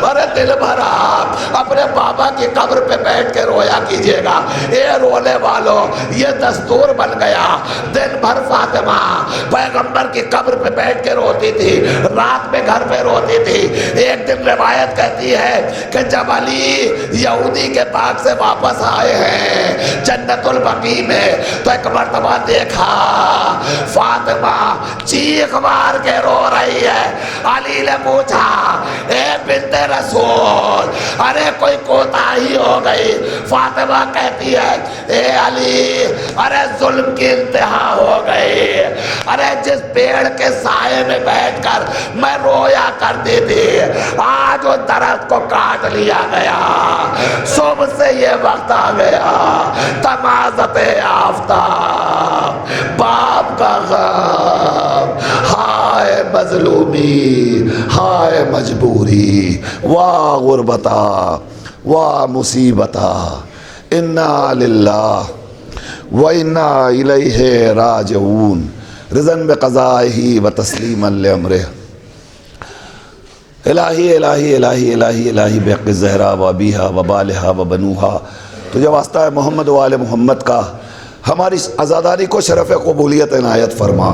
ارے دل بھر آپ اپنے بابا کی قبر پہ بیٹھ کے رویا کیجئے گا. اے رونے والوں یہ دستور بن گیا. دن بھر فاطمہ پیغمبر کی قبر پہ بیٹھ کے روتی تھی، رات میں گھر پہ روتی تھی. ایک دن روایت کہتی ہے کہ جب علی یہودی کے پاک سے واپس آئے ہیں جنت البقیع میں تو ایک مرتبہ دیکھا فاطمہ چیخ مار کے رو رہی ہے. علی نے پوچھا اے بنت رسول ارے کوئی کوتاہی ہو گئی؟ فاطمہ کہتی ہے اے علی ارے ظلم کی انتہا ہو گئی. ارے جس پیڑ کے سائے میں بیٹھ کر میں رویا کرتی تھی آج وہ درخت کو کاٹ لیا گیا. صبح سے یہ وقت آ گیا تمازت آفتاب باپ کا غم. ہائے مظلومی ہائے مجبوری واہ غربتا واہ مصیبتا انا للہ وَإِنَّا إِلَيْهِ راجعون رضاً بقضائه وتسلیما لامرہ. الہی الہی الہی الہی الہی بحق الزہرا و ابیہا و بالہا و بنوہا. تجھے واسطہ ہے محمد و آل محمد کا ہماری عزاداری کو شرف قبولیت عنایت فرما.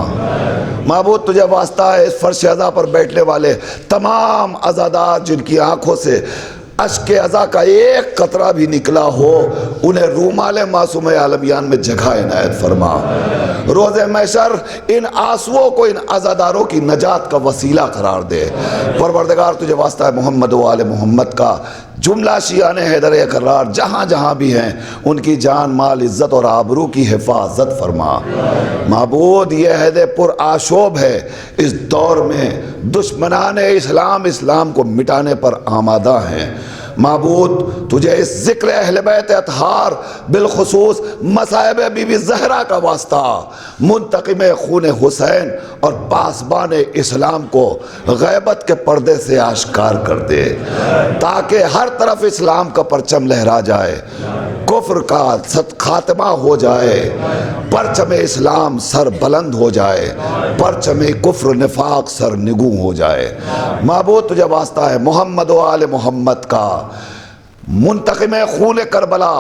معبود تجھے واسطہ ہے اس فرش عزا پر بیٹھنے والے تمام عزادار جن کی آنکھوں سے اشک عزا کا ایک قطرہ بھی نکلا ہو انہیں رومال معصوم عالمیان میں جگہ عنایت فرما. روز محشر ان آنسوؤں کو ان عزاداروں کی نجات کا وسیلہ قرار دے. پروردگار تجھے واسطہ ہے محمد و آل محمد کا جملہ شیعان حیدر اقرار جہاں جہاں بھی ہیں ان کی جان مال عزت اور آبرو کی حفاظت فرما. معبود یہ عہد پر آشوب ہے اس دور میں دشمنان اسلام کو مٹانے پر آمادہ ہیں. معبود تجھے اس ذکر اہل بیت اطہار بالخصوص مصائب بی بی زہرا کا واسطہ منتقم خون حسین اور پاسبان اسلام کو غیبت کے پردے سے آشکار کر دے تاکہ ہر طرف اسلام کا پرچم لہرا جائے, کفر کا خاتمہ ہو جائے, پرچم اسلام سر بلند ہو جائے, پرچم کفر نفاق سر نگوں ہو جائے. معبود تجھے واسطہ ہے محمد و آل محمد کا منتقم خون کربلا,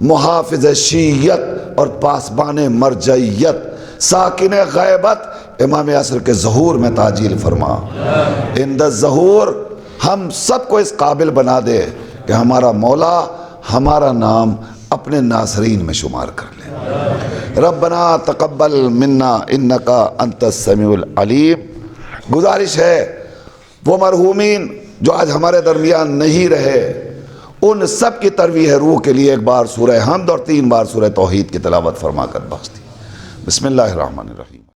محافظ شیعیت اور پاسبان مرجعیت, ساکن غیبت امام عصر کے ظہور میں تعجیل فرما. اند الظہور ہم سب کو اس قابل بنا دے کہ ہمارا مولا ہمارا نام اپنے ناصرین میں شمار کر لے. ربنا تقبل منا انکا انت السمیع العلیم. گزارش ہے وہ مرحومین جو آج ہمارے درمیان نہیں رہے ان سب کی ترویح روح کے لیے ایک بار سورہ حمد اور 3 بار سورہ توحید کی تلاوت فرما کر بخش دی. بسم اللہ الرحمن الرحیم.